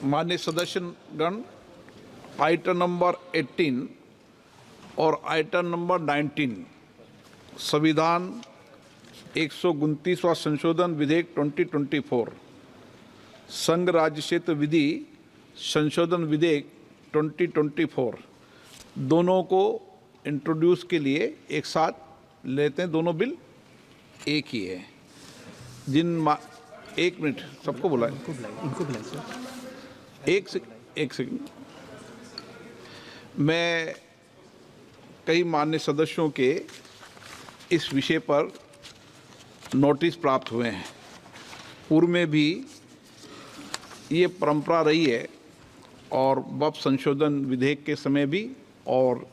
माननीय सदस्यगण, item number 18 और item number 19 संविधान 129वां संशोधन विधेयक 2024 संघ राज्य क्षेत्र विधि संशोधन विधेयक 2024 दोनों को इंट्रोड्यूस के लिए एक साथ लेते हैं। दोनों बिल एक ही है। एक मिनट, सबको बुलाएं। इनको बुलाएं सर। एक सेकंड। मैं कई माननीय सदस्यों के इस विषय पर नोटिस प्राप्त हुए हैं। पूर्व में भी ये परंपरा रही है और वक्फ संशोधन विधेयक के समय भी और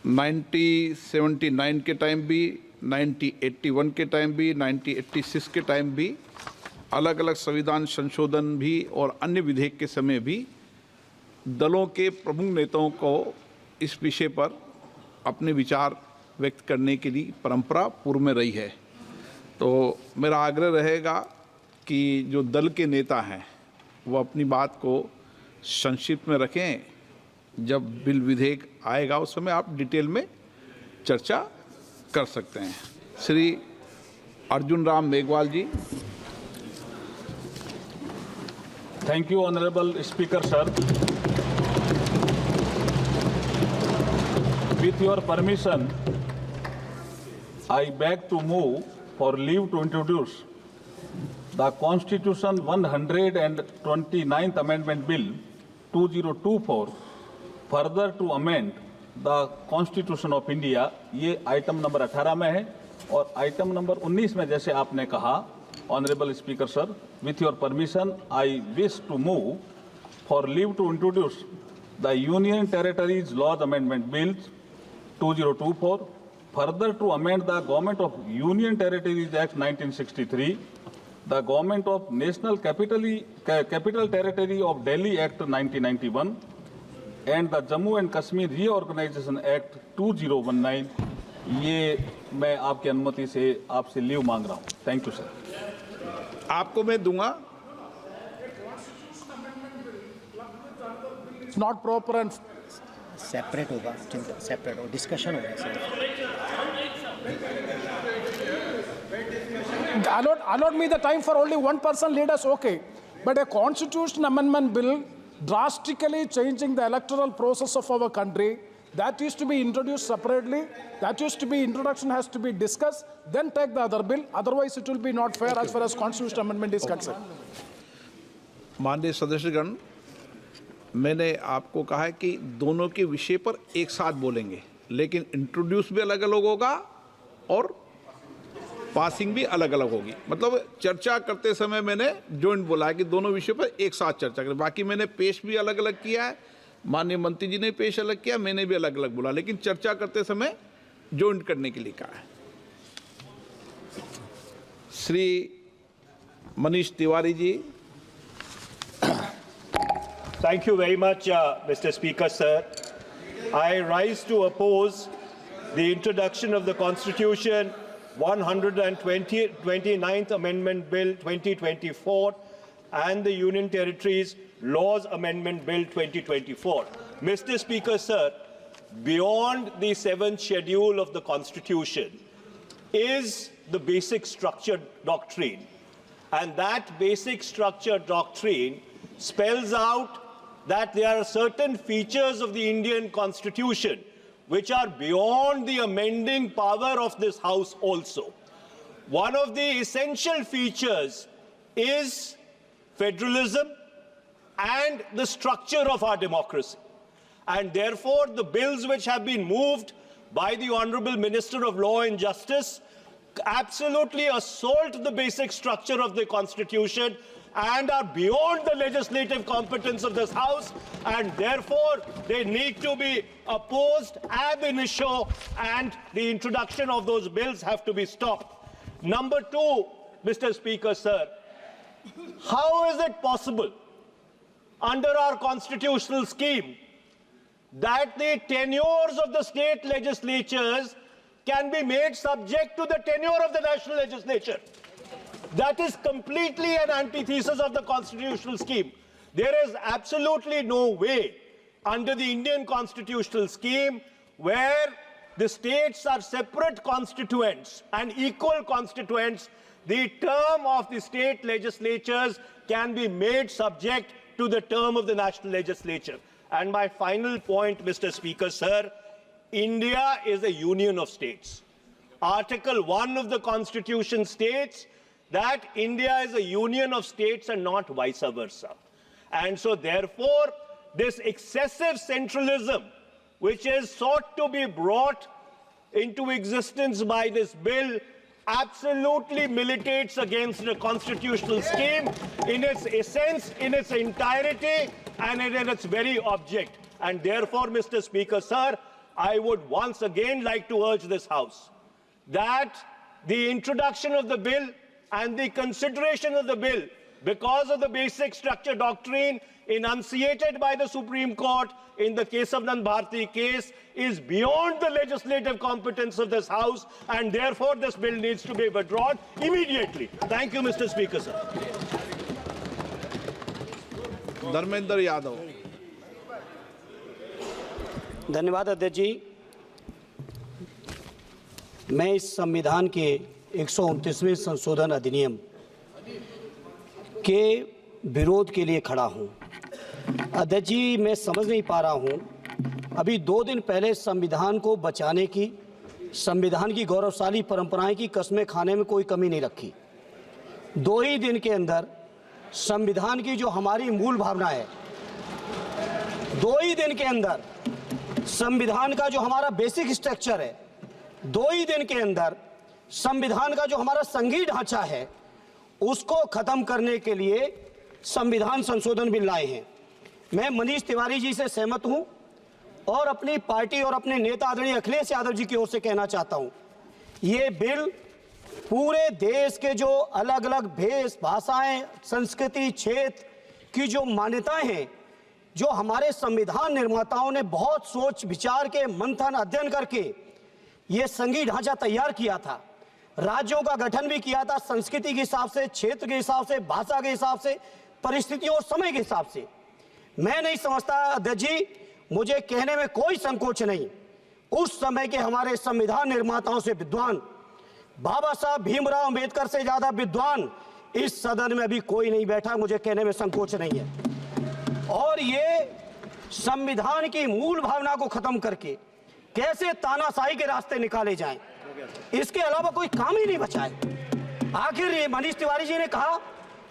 1979 के टाइम भी, 1981 के टाइम भी, 1986 के टाइम भी, अलग अलग संविधान संशोधन भी और अन्य विधेयक के समय भी दलों के प्रमुख नेताओं को इस विषय पर अपने विचार व्यक्त करने के लिए परंपरा पूर्व में रही है। तो मेरा आग्रह रहेगा कि जो दल के नेता हैं वो अपनी बात को संक्षिप्त में रखें। जब बिल विधेयक आएगा उस समय आप डिटेल में चर्चा कर सकते हैं। श्री अर्जुन राम मेघवाल जी। Thank you, Honorable Speaker, sir. With your permission, I beg to move for leave to introduce the Constitution 129th Amendment Bill 2024, further to amend the Constitution of India. ये आइटम नंबर 18 में है और item number 19 में जैसे आपने कहा, Honorable Speaker, sir, with your permission, I wish to move for leave to introduce the Union Territories Laws Amendment Bill 2024, further to amend the Government of Union Territories Act 1963, the Government of National Capital Territory of Delhi Act 1991, and the Jammu and Kashmir Reorganization Act 2019. ये मैं आपकी अनुमति से आपसे leave मांग रहा हूँ। Thank you sir. आपको मैं दूंगा। नॉट प्रॉपर एंड सेपरेट होगा, सेपरेट होगा, डिस्कशन होगा sir. allot me the time for only one person leaders, okay, but a constitution amendment bill drastically changing the electoral process of our country, that used to be introduced separately, that used to be introduction has to be discussed, then take the other bill, otherwise it will be not fair as far as constitutional amendment is concerned. माननीय सदस्यगण, मैंने आपको कहा है कि दोनों के विषय पर एक साथ बोलेंगे, लेकिन इंट्रोड्यूस भी अलग अलग होगा और पासिंग भी अलग अलग होगी। मतलब चर्चा करते समय मैंने जॉइंट बोला है कि दोनों विषयों पर एक साथ चर्चा करें। बाकी मैंने पेश भी अलग अलग किया है, माननीय मंत्री जी ने पेश अलग किया, मैंने भी अलग अलग बोला, लेकिन चर्चा करते समय जॉइंट करने के लिए कहा है। Shri Manish Tiwari ji. Thank you very much, Mr. Speaker, sir. I rise to oppose the introduction of the Constitution 129th Amendment Bill 2024 and the Union Territories Laws Amendment Bill 2024. Mr. Speaker, sir, beyond the 7th schedule of the Constitution is the basic structure doctrine. And that basic structure doctrine spells out that there are certain features of the Indian Constitution which are beyond the amending power of this House also. One of the essential features is federalism and the structure of our democracy. And therefore, the bills which have been moved by the Honorable Minister of Law and Justice absolutely assault the basic structure of the Constitution and are beyond the legislative competence of this House, and therefore they need to be opposed ab initio, and the introduction of those bills have to be stopped. Number two, Mr. Speaker, sir, how is it possible under our constitutional scheme that the tenures of the state legislatures can be made subject to the tenure of the national legislature? That is completely an antithesis of the constitutional scheme. There is absolutely no way under the Indian constitutional scheme where the states are separate constituents and equal constituents, the term of the state legislatures can be made subject to the term of the national legislature. And my final point, Mr. Speaker, sir, India is a union of states. Article 1 of the Constitution states that India is a union of states and not vice versa. And so, therefore, this excessive centralism, which is sought to be brought into existence by this bill, absolutely militates against the constitutional scheme in its essence, in its entirety, and in its very object. And therefore, Mr. Speaker, sir, I would once again like to urge this House that the introduction of the bill and the consideration of the bill, because of the basic structure doctrine enunciated by the Supreme Court in the Kesavanand Bharti case, is beyond the legislative competence of this House, and therefore this bill needs to be withdrawn immediately. Thank you, Mr. Speaker, sir. Dharmendra Yadav. धन्यवाद अध्यक्ष जी। मैं इस संविधान के 129वें संशोधन अधिनियम के विरोध के लिए खड़ा हूं। अध्यक्ष जी, मैं समझ नहीं पा रहा हूं, अभी 2 दिन पहले संविधान को बचाने की, संविधान की गौरवशाली परंपराएं की कस्में खाने में कोई कमी नहीं रखी। 2 ही दिन के अंदर संविधान की जो हमारी मूल भावना है, 2 ही दिन के अंदर संविधान का जो हमारा बेसिक स्ट्रक्चर है, 2 ही दिन के अंदर संविधान का जो हमारा संघीय ढांचा है, उसको खत्म करने के लिए संविधान संशोधन बिल लाए हैं। मैं मनीष तिवारी जी से सहमत हूं और अपनी पार्टी और अपने नेता आदरणीय अखिलेश यादव जी की ओर से कहना चाहता हूं, ये बिल पूरे देश के जो अलग अलग भेष भाषाएं, संस्कृति, क्षेत्र की जो मान्यताएं हैं, जो हमारे संविधान निर्माताओं ने बहुत सोच विचार के मंथन अध्ययन करके ये संघीय ढांचा तैयार किया था, राज्यों का गठन भी किया था, संस्कृति के हिसाब से, क्षेत्र के हिसाब से, भाषा के हिसाब से, परिस्थितियों और समय के हिसाब से। मैं नहीं समझता अध्यक्ष जी, मुझे कहने में कोई संकोच नहीं, उस समय के हमारे संविधान निर्माताओं से विद्वान, बाबा साहब भीमराव अंबेडकर से ज्यादा विद्वान इस सदन में अभी कोई नहीं बैठा, मुझे कहने में संकोच नहीं है। और ये संविधान की मूल भावना को खत्म करके कैसे तानाशाही के रास्ते निकाले जाएं, इसके अलावा कोई काम ही नहीं बचा है। आखिर ये मनीष तिवारी जी ने कहा,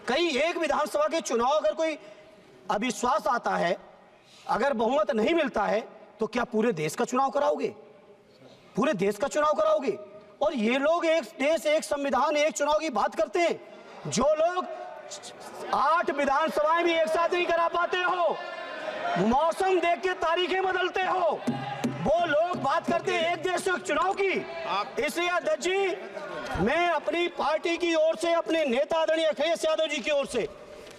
कहीं एक विधानसभा के चुनाव अगर कोई अविश्वास आता है, अगर बहुमत नहीं मिलता है, तो क्या पूरे देश का चुनाव कराओगे? पूरे देश का चुनाव कराओगे? और ये लोग एक देश, एक संविधान, एक चुनाव की बात करते हैं। जो लोग 8 विधानसभाएं भी एक साथ नहीं करा पाते हो, मौसम देख के तारीखें बदलते हो, वो लोग बात करते हैं एक देश एक चुनाव की। इसलिए अध्यक्ष जी, मैं अपनी पार्टी की ओर से, अपने नेता आदरणीय अखिलेश यादव जी की ओर से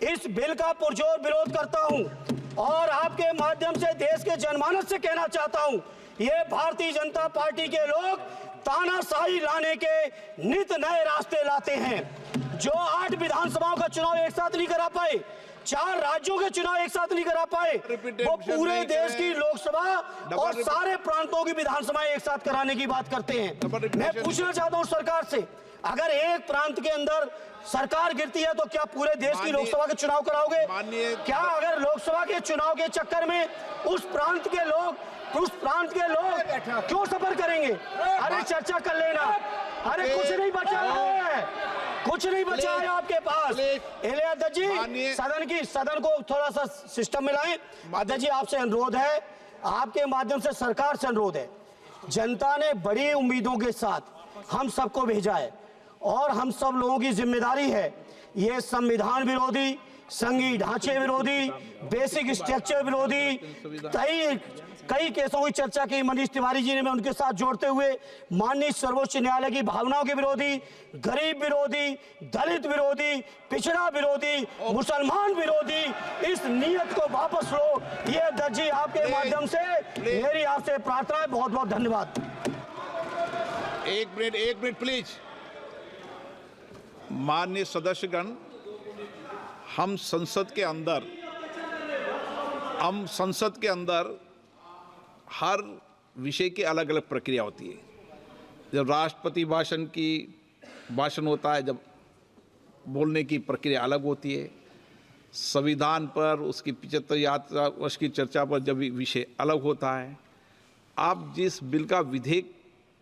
इस बिल का पुरजोर विरोध करता हूं और आपके माध्यम से देश के जनमानस से कहना चाहता हूं, ये भारतीय जनता पार्टी के लोग तानाशाही लाने के नित नए रास्ते लाते हैं। जो 8 विधानसभाओं का चुनाव एक साथ नहीं करा पाए, 4 राज्यों के चुनाव एक साथ नहीं करा पाए, वो पूरे देश की लोकसभा और सारे प्रांतों की विधानसभाएं एक साथ कराने की बात करते हैं। मैं पूछना चाहता हूं सरकार से, अगर एक प्रांत के अंदर सरकार गिरती है तो क्या पूरे देश की लोकसभा के चुनाव कराओगे? क्या अगर लोकसभा के चुनाव के चक्कर में उस प्रांत के लोग क्यों सफर करेंगे? अरे चर्चा कर लेना, अरे कुछ नहीं बचा है, कुछ नहीं बचा है आपके पास। अध्यक्ष जी, सदन को थोड़ा सा सिस्टम में लाएं। अध्यक्ष जी, आपसे अनुरोध है, आपके माध्यम से सरकार से अनुरोध है, जनता ने बड़ी उम्मीदों के साथ हम सबको भेजा है और हम सब लोगों की जिम्मेदारी है, ये संविधान विरोधी, संघीय ढांचे विरोधी, बेसिक स्ट्रक्चर विरोधी कई केसों की चर्चा की मनीष तिवारी जी ने, मैं उनके साथ जोड़ते हुए माननीय सर्वोच्च न्यायालय की भावनाओं के विरोधी, गरीब विरोधी, दलित विरोधी, पिछड़ा विरोधी, मुसलमान विरोधी, इस नियत को वापस लो, ये अध्यक्ष जी आपके माध्यम से मेरी आपसे प्रार्थना है। बहुत बहुत धन्यवाद। एक मिनट प्लीज। माननीय सदस्यगण, हम संसद के अंदर हम संसद के अंदर हर विषय की अलग अलग प्रक्रिया होती है। जब राष्ट्रपति भाषण होता है, जब बोलने की प्रक्रिया अलग होती है। संविधान पर उसकी 75 वर्ष की चर्चा पर जब विषय अलग होता है। आप जिस बिल का विधेयक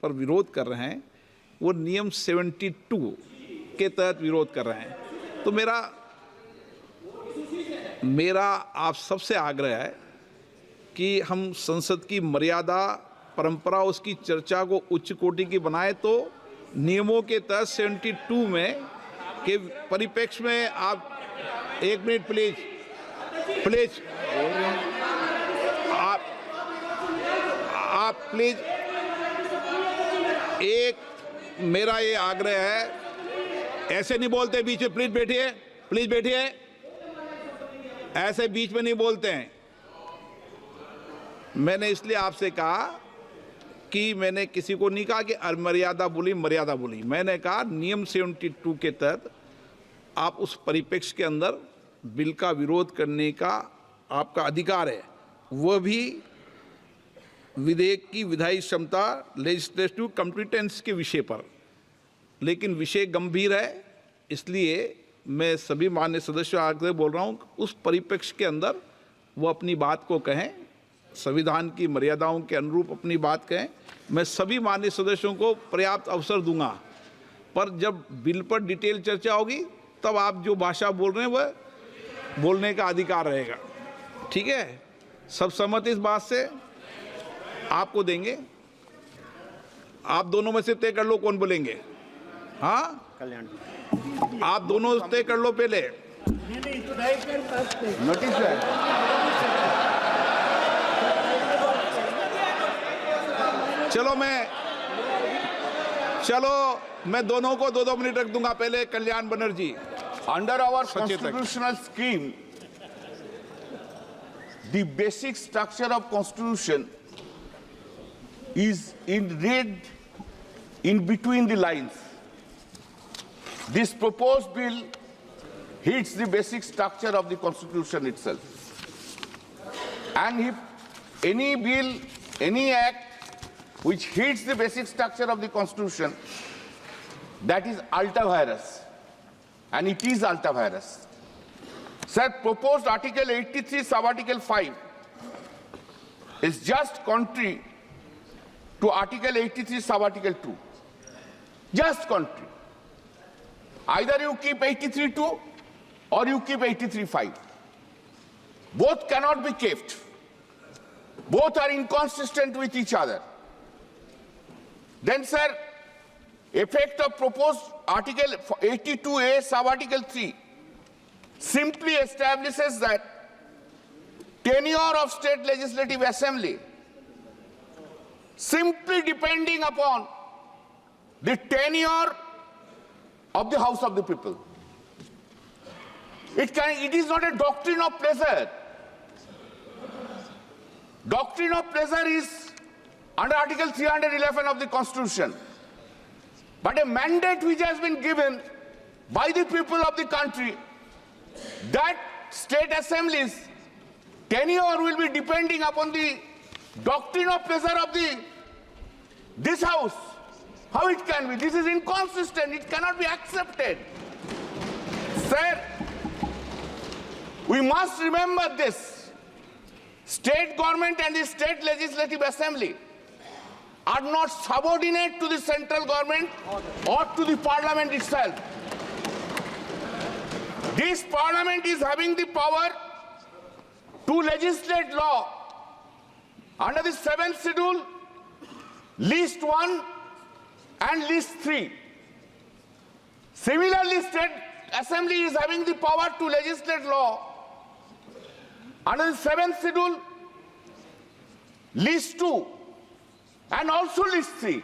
पर विरोध कर रहे हैं वो नियम 72 के तहत विरोध कर रहे हैं। तो मेरा आप सबसे आग्रह है कि हम संसद की मर्यादा, परंपरा, उसकी चर्चा को उच्च कोटि की बनाए। तो नियमों के तहत 72 में के परिप्रेक्ष्य में आप 1 मिनट प्लीज आप प्लीज मेरा ये आग्रह है, ऐसे नहीं बोलते बीच में। प्लीज बैठिए, ऐसे बीच में नहीं बोलते हैं। मैंने इसलिए आपसे कहा कि मैंने किसी को नहीं कहा कि मर्यादा बोली। मैंने कहा नियम 72 के तहत आप उस परिप्रेक्ष्य के अंदर बिल का विरोध करने का आपका अधिकार है, वह भी विधेयक की विधायी क्षमता, लेजिस्लेटिव कॉम्पिटेंस के विषय पर। लेकिन विषय गंभीर है, इसलिए मैं सभी माननीय सदस्यों आगे बोल रहा हूँ, उस परिप्रेक्ष्य के अंदर वो अपनी बात को कहें, संविधान की मर्यादाओं के अनुरूप अपनी बात कहें। मैं सभी माननीय सदस्यों को पर्याप्त अवसर दूंगा, पर जब बिल पर डिटेल चर्चा होगी तब आप जो भाषा बोल रहे हैं वह बोलने का अधिकार रहेगा। ठीक है, सब सहमत इस बात से? आपको देंगे, आप दोनों में से तय कर लो कौन बोलेंगे। हाँ, आप दोनों तय कर लो पहले। नोटिस है। चलो मैं दोनों को 2-2 मिनट रख दूंगा। पहले Kalyan Banerjee. Under our constitutional scheme, the basic structure of constitution is read in between the lines. This proposed bill hits the basic structure of the constitution itself. And if any bill, any act which hits the basic structure of the constitution, that is ultra vires. And it is ultra vires. Sir, proposed Article 83, Sub-Article 5 is just contrary to Article 83, Sub-Article 2. Just contrary. Either you keep 83.2 or you keep 83.5. Both cannot be kept. Both are inconsistent with each other. Then, sir, effect of proposed Article 82A, Sub-Article 3 simply establishes that tenure of state legislative assembly simply depending upon the tenure of the House of the People. It is not a doctrine of pleasure. Doctrine of pleasure is under Article 311 of the Constitution. But a mandate which has been given by the people of the country that state assemblies tenure will be depending upon the doctrine of pleasure of this house. How it can be? This is inconsistent. It cannot be accepted. Sir, we must remember this. State government and the state legislative assembly are not subordinate to the central government or to the parliament itself. This parliament is having the power to legislate law under the 7th schedule, list 1 and list 3. Similarly, state assembly is having the power to legislate law under the 7th schedule, list 2 and also list 3,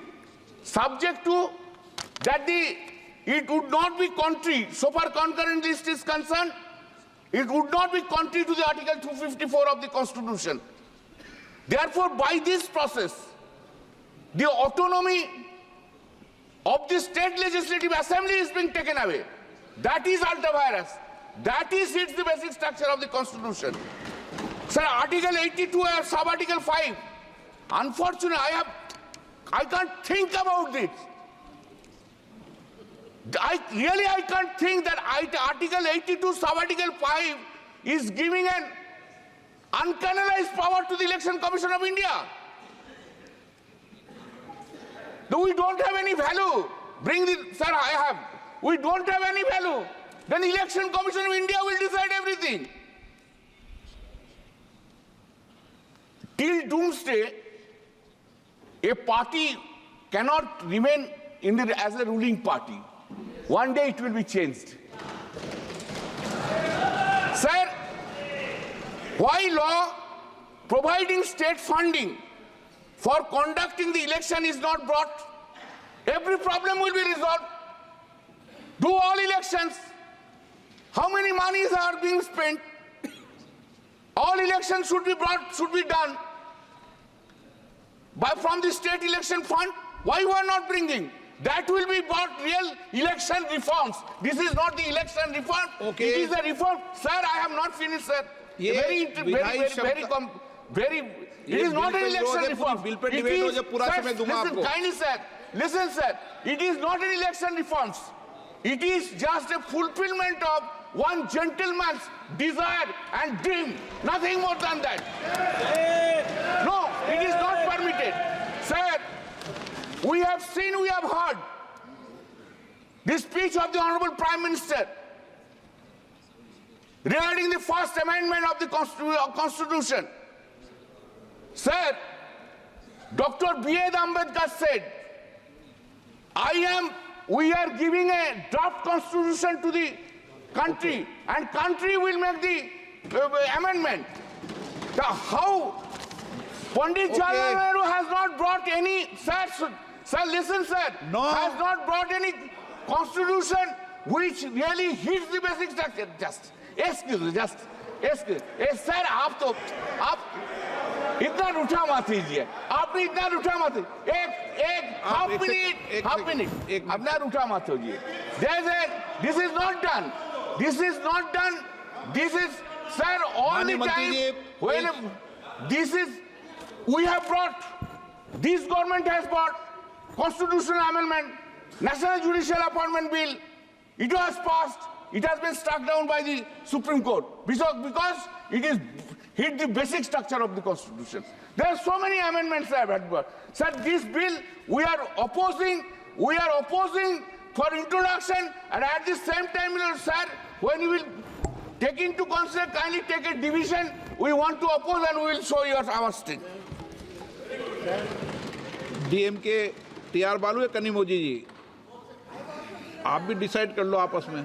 subject to that it would not be contrary, so far concurrent list is concerned, it would not be contrary to the Article 254 of the Constitution. Therefore, by this process, the autonomy of the state legislative assembly is being taken away. That is ultra vires. That is hits the basic structure of the Constitution. Sir, Article 82 and sub-article 5. Unfortunately, I can't think about it. I can't think that Article 82 sub-article 5 is giving an uncanalized power to the Election Commission of India. No, we don't have any value. We don't have any value. Then Election Commission of India will decide everything. Till doomsday, a party cannot remain as a ruling party. One day it will be changed. Sir, why law providing state funding for conducting the election is not brought? Every problem will be resolved. Do all elections. How many monies are being spent? All elections should be done from the state election fund. Why you are not bringing? That will be about real election reforms. This is not the election reform. Okay. It is a reform. Sir, I have not finished, sir. It is not an election reform. Kindly, sir. Listen, sir. It is not an election reforms. It is just a fulfillment of one gentleman's desire and dream. Nothing more than that. No, it is not permitted. Sir, we have seen, we have heard the speech of the Honorable Prime Minister regarding the first amendment of the Constitution. Sir, Dr. B.A. Ambedkar said, we are giving a draft constitution to the country, and country will make the amendment. How Pandit Jawaharlal Nehru has not brought any, sir, listen, sir, has not brought any constitution which really hits the basic structure. Excuse me. Sir, आप इतना रूठा मत कीजिए. आपने इतना रूठा मत. Half minute. अपना रूठा मत होइए. This is not done. This is, sir, all the time. We have brought, this government has brought constitutional amendment, National Judicial Appointment Bill. It was passed. It has been struck down by the Supreme Court because it is hit the basic structure of the Constitution. There are so many amendments I have had. Sir, this bill we are opposing for introduction, and at the same time, sir, when you will take into consider, kindly take a division. We want to oppose and we will show you our state. DMK TR बालू या कनिमोजी जी, आप भी decide कर लो आपस में.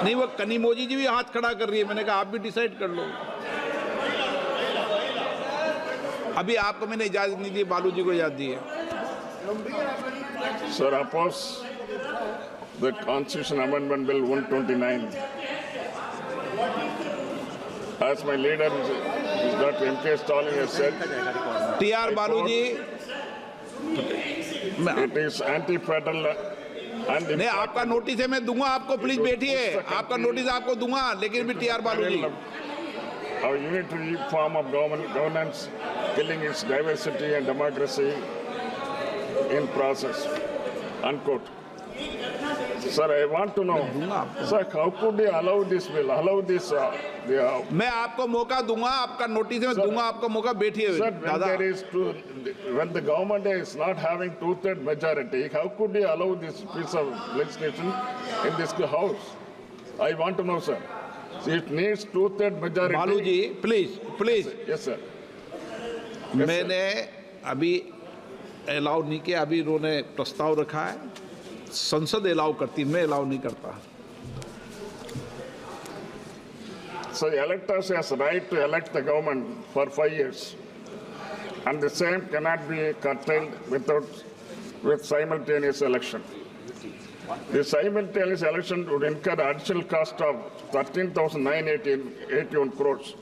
नहीं, वो कनिमोजी जी भी हाथ खड़ा कर रही है. मैंने कहा आप भी डिसाइड कर लो. अभी आपको मैंने इजाजत नहीं दी, बालू जी को इजाजत दी है. Sir, oppose the Constitution Amendment Bill 129. As my leader, Dr. M.K. Stalin has said, TR बालू जी, it is anti-federal. नहीं, आपका नोटिस है, मैं दूंगा आपको. प्लीज बैठिए. आपका नोटिस आपको दूंगा, लेकिन भी टीआर बालू जी. Our unitary form of governance, killing its diversity and democracy in process. Unquote. Sir, I want to know, sir, how could they allow this bill, मैं आपको मौका दूंगा. आपका नोटिस है, मैं दूंगा आपको मौका. बैठिए Sir, दादा. when the government is not having two-third majority, how could they allow this piece of legislation in this house? I want to know, sir. See, it needs two-third majority. बालू जी, please. Yes, sir. मैंने अभी allow नहीं किया. अभी इन्होंने प्रस्ताव रखा है, संसद अलाउ करती, मैं अलाउ नहीं करता. So electors has right to elect the government for 5 years, and the same cannot be curtailed with simultaneous election. The simultaneous election would incur additional cost of 13,981 crores.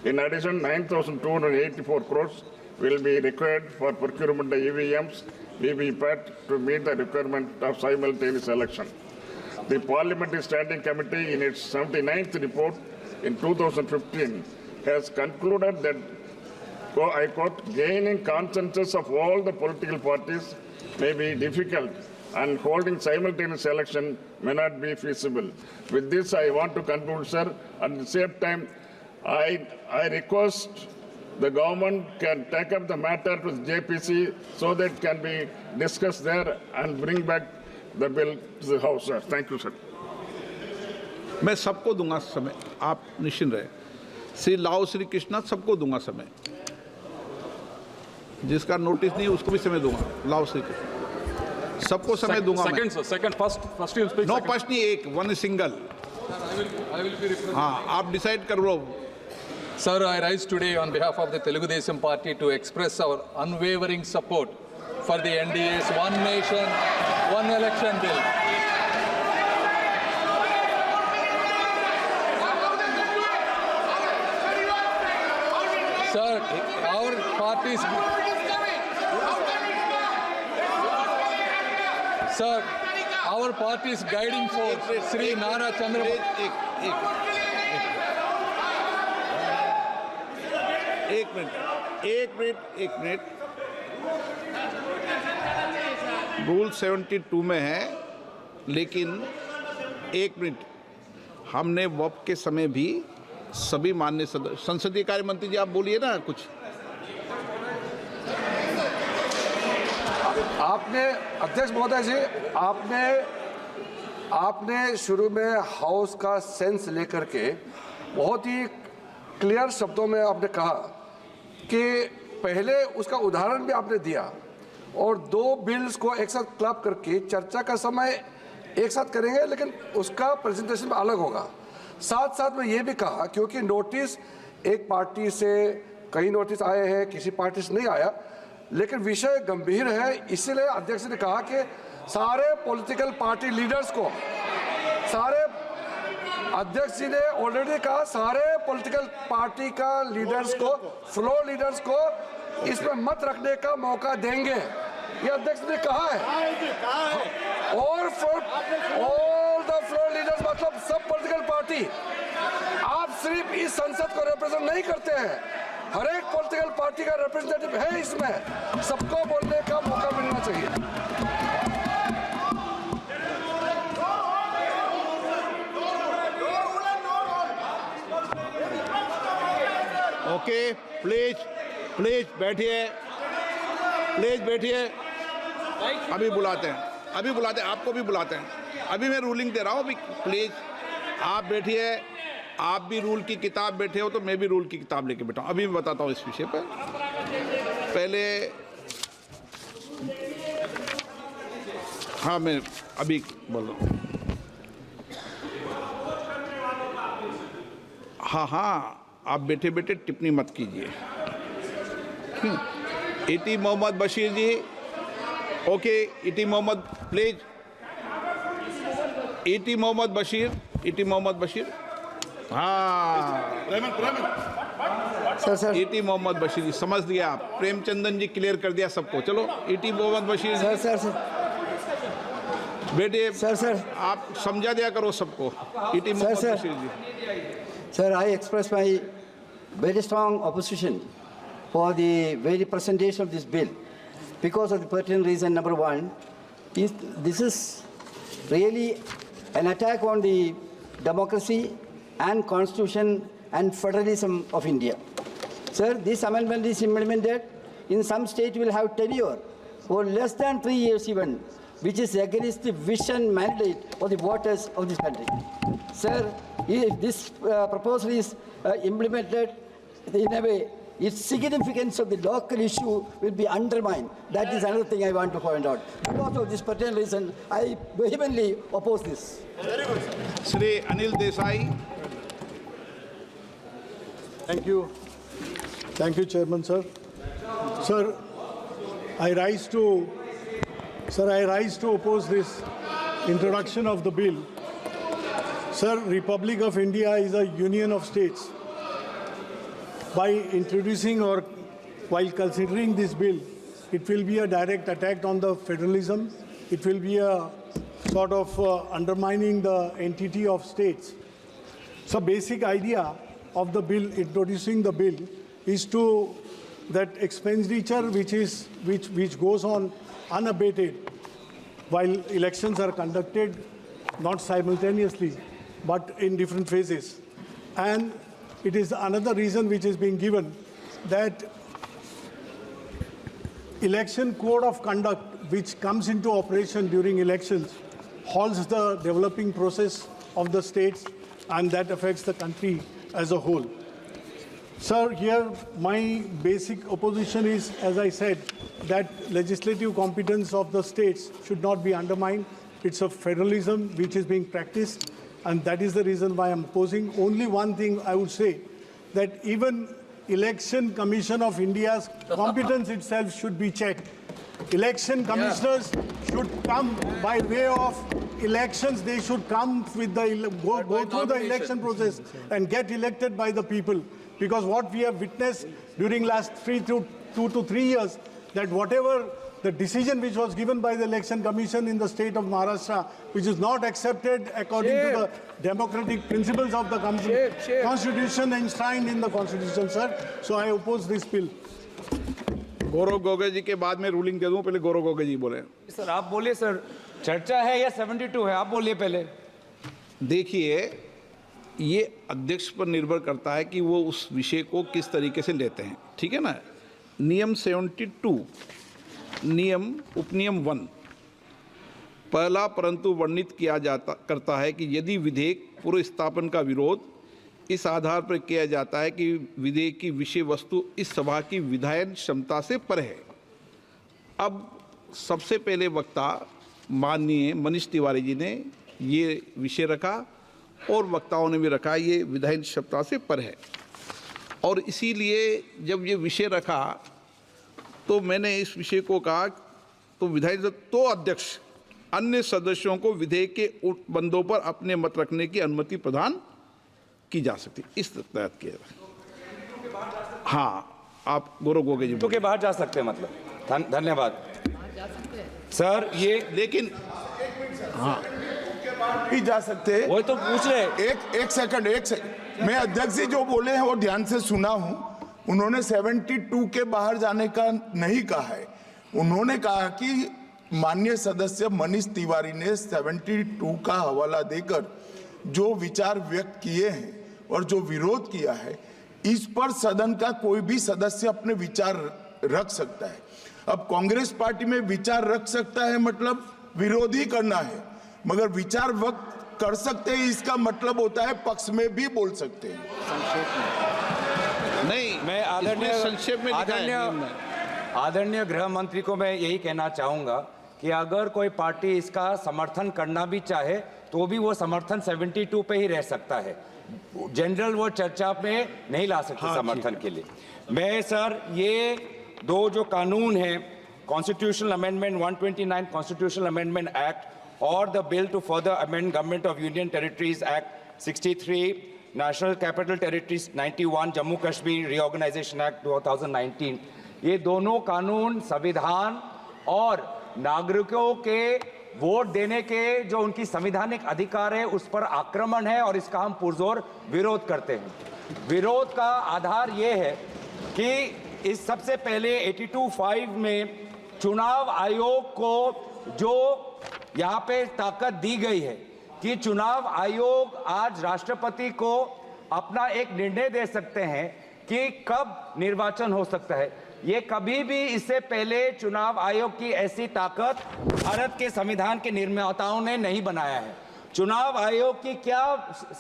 In addition, 9,284 crores will be required for procurement of EVMs, VVPAT to meet the requirement of simultaneous election. The Parliamentary Standing Committee, in its 79th report in 2015, has concluded that, I quote, gaining consensus of all the political parties may be difficult and holding simultaneous election may not be feasible. With this, I want to conclude, sir. At the same time, I request the government can take up the matter with JPC so that it can be discussed there and bring back the bill to the House, sir. Thank you, sir. मैं सबको दूंगा समय, आप निश्चिंत रहे। श्री लाओ श्री कृष्णा सबको दूंगा समय, जिसका नोटिस नहीं उसको भी समय दूंगा। लाओ श्री कृष्ण सबको समय दूंगा मैं। Second, sir. Second, first you speak. No second. First नहीं, एक one single. I will be representing. हाँ, आप डिसाइड कर लो। Sir, I rise today on behalf of the Telugu Desam Party to express our unwavering support for the NDA's One Nation, One Election bill. Sir, our party's... Sir, our party's guiding force, Sri Nara Chandrababu. एक minute. Rule 72 में है, लेकिन एक minute, हमने वक्त के समय भी सभी माननीय संसदीय कार्य मंत्री जी, आप बोलिए ना कुछ। आपने अध्यक्ष महोदय जी, आपने शुरू में हाउस का सेंस लेकर के बहुत ही क्लियर शब्दों में आपने कहा कि पहले उसका उदाहरण भी आपने दिया और दो बिल्स को एक साथ क्लब करके चर्चा का समय एक साथ करेंगे, लेकिन उसका प्रेजेंटेशन में अलग होगा। साथ साथ में ये भी कहा, क्योंकि नोटिस एक पार्टी से कई नोटिस आए हैं, किसी पार्टी से नहीं आया, लेकिन विषय गंभीर है, इसीलिए अध्यक्ष ने कहा कि सारे पॉलिटिकल पार्टी लीडर्स को, सारे अध्यक्ष जी ने ऑलरेडी कहा सारे पॉलिटिकल पार्टी का लीडर्स को, फ्लोर लीडर्स को इसमें मत रखने का मौका देंगे, ये अध्यक्ष ने कहा है। और ऑल द फ्लोर लीडर्स मतलब सब पॉलिटिकल पार्टी, आप सिर्फ इस संसद को रिप्रेजेंट नहीं करते हैं, हर एक पॉलिटिकल पार्टी का रिप्रेजेंटेटिव है इसमें, सबको बोलने का मौका मिलना चाहिए। ओके, प्लीज बैठिए, अभी बुलाते हैं, आपको भी बुलाते हैं। अभी मैं रूलिंग दे रहा हूँ, अभी प्लीज आप बैठिए। आप भी रूल की किताब बैठे हो तो मैं भी रूल की किताब लेके बैठा हूँ। अभी मैं बताता हूँ इस विषय पर। पहले हाँ, मैं अभी बोल रहा हूँ। हाँ, आप बैठे टिप्पणी मत कीजिए। इटी मोहम्मद बशीर जी, ओके, इटी मोहम्मद प्लीज, इटी मोहम्मद बशीर, हाँ, सर इटी मोहम्मद बशीर जी, समझ दिया आप। प्रेमचंदन जी क्लियर कर दिया सबको। चलो, इटी मोहम्मद बशीर जी, सर बेटे सर आप समझा दिया करो सबको। इटी मोहम्मद बशीर जी। Sir, I express my very strong opposition for the very presentation of this bill because of the pertinent reason. Number one, this is really an attack on the democracy and constitution and federalism of India. Sir, this amendment is implemented in some state will have tenure for less than 3 years even, which is against the vision mandate of the voters of this country. Sir, if this proposal is implemented in a way, its significance of the local issue will be undermined. That is another thing I want to point out. Because of this particular reason, I vehemently oppose this. Shri Anil Desai. Thank you. Thank you, Chairman, sir. Sir, I rise to oppose this introduction of the bill. Sir, Republic of India is a union of states. By introducing or while considering this bill, it will be a direct attack on the federalism it will be a sort of undermining the entity of states. So basic idea of the bill, introducing the bill, is to that expenditure which goes on unabated while elections are conducted, not simultaneously, but in different phases. And it is another reason which is being given that election code of conduct which comes into operation during elections halts the developing process of the states, and that affects the country as a whole. Sir, here my basic opposition is, as I said, that legislative competence of the states should not be undermined. It's a federalism which is being practiced, and that is the reason why I'm opposing. Only one thing I would say, that even Election Commission of India's competence itself should be checked. Election commissioners should come by way of elections. They should come with the go through the election process and get elected by the people. Because what we have witnessed during last 2 to 3 years, that whatever the decision which was given by the Election Commission in the state of Maharashtra, which is not accepted according to the democratic principles of the Constitution enshrined in the Constitution, sir. So I oppose this bill. Gaurav Gogoi जी के बाद में ruling दे दूं, पहले गौरव गोगोई जी बोले। Sir आप बोलिए sir, चर्चा है या 72 है, आप बोलिए पहले। देखिए, ये अध्यक्ष पर निर्भर करता है कि वो उस विषय को किस तरीके से लेते हैं, ठीक है ना। नियम 72, नियम उपनियम 1 पहला परंतु वर्णित किया करता है कि यदि विधेयक पूर्व स्थापन का विरोध इस आधार पर किया जाता है कि विधेयक की विषय वस्तु इस सभा की विधायन क्षमता से परे है। अब सबसे पहले वक्ता माननीय मनीष तिवारी जी ने ये विषय रखा और वक्ताओं ने भी रखा ये विधायन क्षमता से परे है, और इसीलिए जब ये विषय रखा तो मैंने इस विषय को कहा तो विधायन तो अध्यक्ष अन्य सदस्यों को विधेयक के बंदों पर अपने मत रखने की अनुमति प्रदान की जा सकती, इस तहत किया। हाँ, आप गौरव गोगोई जी के बाहर जा सकते हैं, मतलब धन्यवाद सर। ये लेकिन हाँ भी जा सकते हैं, वही तो पूछ रहे। एक सेकंड मैं अध्यक्ष जी जो बोले हैं वो ध्यान से सुना हूं। उन्होंने 72 के बाहर जाने का नहीं कहा है। उन्होंने कहा कि माननीय सदस्य मनीष तिवारी ने 72 का हवाला देकर जो विचार व्यक्त किए हैं और जो विरोध किया है, इस पर सदन का कोई भी सदस्य अपने विचार रख सकता है। अब कांग्रेस पार्टी में विचार रख सकता है मतलब विरोध ही करना है, मगर विचार व्यक्त कर सकते हैं इसका मतलब होता है पक्ष में भी बोल सकते हैं। नहीं, मैं आदरणीय गृह मंत्री को मैं यही कहना चाहूंगा कि अगर कोई पार्टी इसका समर्थन करना भी चाहे तो भी वो समर्थन 72 पे ही रह सकता है, जनरल वो चर्चा में नहीं ला सकते समर्थन के लिए। मैं सर ये दो जो कानून हैं, constitutional amendment 129 constitutional amendment act और the bill to further amend government of union territories act 63, national capital territories 91, Jammu Kashmir reorganisation act 2019, ये दोनों कानून संविधान और नागरिकों के वोट देने के जो उनकी संवैधानिक अधिकार है उस पर आक्रमण है, और इसका हम पुरजोर विरोध करते हैं। विरोध का आधार ये है कि इस सबसे पहले 82(5) में चुनाव आयोग को जो यहाँ पे ताकत दी गई है कि चुनाव आयोग आज राष्ट्रपति को अपना एक निर्णय दे सकते हैं कि कब निर्वाचन हो सकता है। ये कभी भी इससे पहले चुनाव आयोग की ऐसी ताकत भारत के संविधान के निर्माताओं ने नहीं बनाया है। चुनाव आयोग की क्या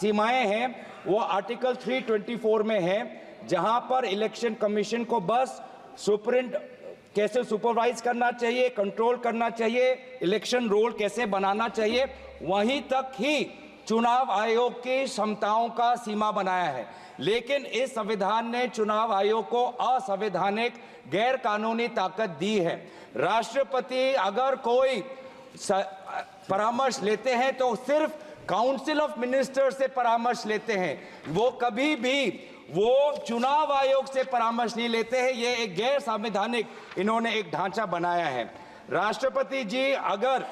सीमाएं हैं वो आर्टिकल 324 में है, जहां पर इलेक्शन कमीशन को बस कैसे सुपरवाइज करना चाहिए, कंट्रोल करना चाहिए, इलेक्शन रोल कैसे बनाना चाहिए, वहीं तक ही चुनाव आयोग की क्षमताओं का सीमा बनाया है। लेकिन इस संविधान ने चुनाव आयोग को असंवैधानिक गैर कानूनी ताकत दी है। राष्ट्रपति अगर कोई परामर्श लेते हैं तो सिर्फ काउंसिल ऑफ मिनिस्टर से परामर्श लेते हैं, वो कभी भी वो चुनाव आयोग से परामर्श नहीं लेते हैं। ये एक गैर संवैधानिक इन्होंने एक ढांचा बनाया है। राष्ट्रपति जी अगर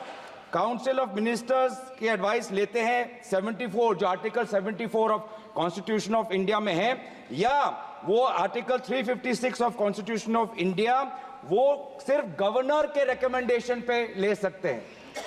काउंसिल ऑफ मिनिस्टर्स की एडवाइस लेते हैं 74 जो article 74 of constitution of India में है, या वो article 356 of constitution of India वो सिर्फ गवर्नर के रिकमेंडेशन पे ले सकते हैं,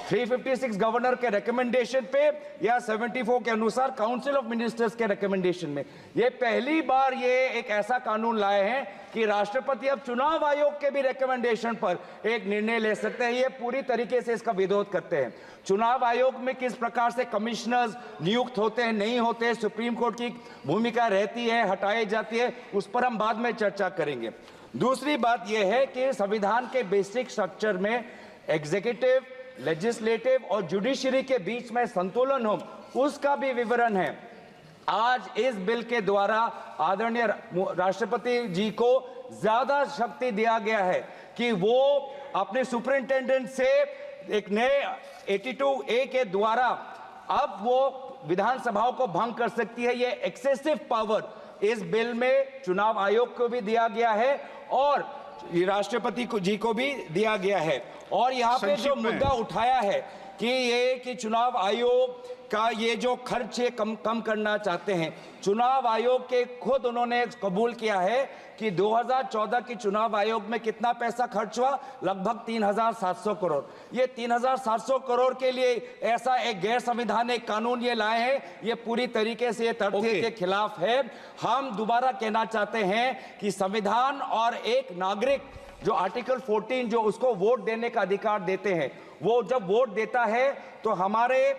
356 गवर्नर के रिकमेंडेशन पे या 74 के अनुसार काउंसिल ऑफ मिनिस्टर्स के रिकमेंडेशन में। ये पहली बार ये एक ऐसा कानून लाए हैं कि राष्ट्रपति अब चुनाव आयोग के भी रिकमेंडेशन पर एक निर्णय ले सकते हैं। ये पूरी तरीके से इसका विरोध करते हैं। चुनाव आयोग में किस प्रकार से कमिश्नर्स नियुक्त होते हैं, नहीं होते हैं, सुप्रीम कोर्ट की भूमिका रहती है, हटाई जाती है, उस पर हम बाद में चर्चा करेंगे। दूसरी बात यह है कि संविधान के बेसिक स्ट्रक्चर में एग्जीक्यूटिव, लेजिस्लेटिव और जुडिशरी के बीच में संतुलन हो, उसका भी विवरण है। आज इस बिल के द्वारा आदरणीय राष्ट्रपति जी को ज्यादा शक्ति दिया गया है कि वो अपने सुपरिंटेंडेंट से एक नए 82A के द्वारा अब वो विधानसभाओं को भंग कर सकती है। ये एक्सेसिव पावर इस बिल में चुनाव आयोग को भी दिया गया है और राष्ट्रपति जी को भी दिया गया है। और यहाँ पे जो मुद्दा उठाया है कि ये कि चुनाव आयोग का ये जो खर्च है कम करना चाहते हैं, चुनाव आयोग के खुद उन्होंने कबूल किया है कि 2014 की चुनाव आयोग में कितना पैसा खर्च हुआ, लगभग 3700 करोड़। ये 3700 करोड़ के लिए ऐसा एक गैर संवैधानिक कानून ये लाए हैं, ये पूरी तरीके से ये तथ्य के खिलाफ है। हम दोबारा कहना चाहते हैं कि संविधान और एक नागरिक जो आर्टिकल 14 जो उसको वोट देने का अधिकार देते हैं, वो जब वोट देता है तो हमारे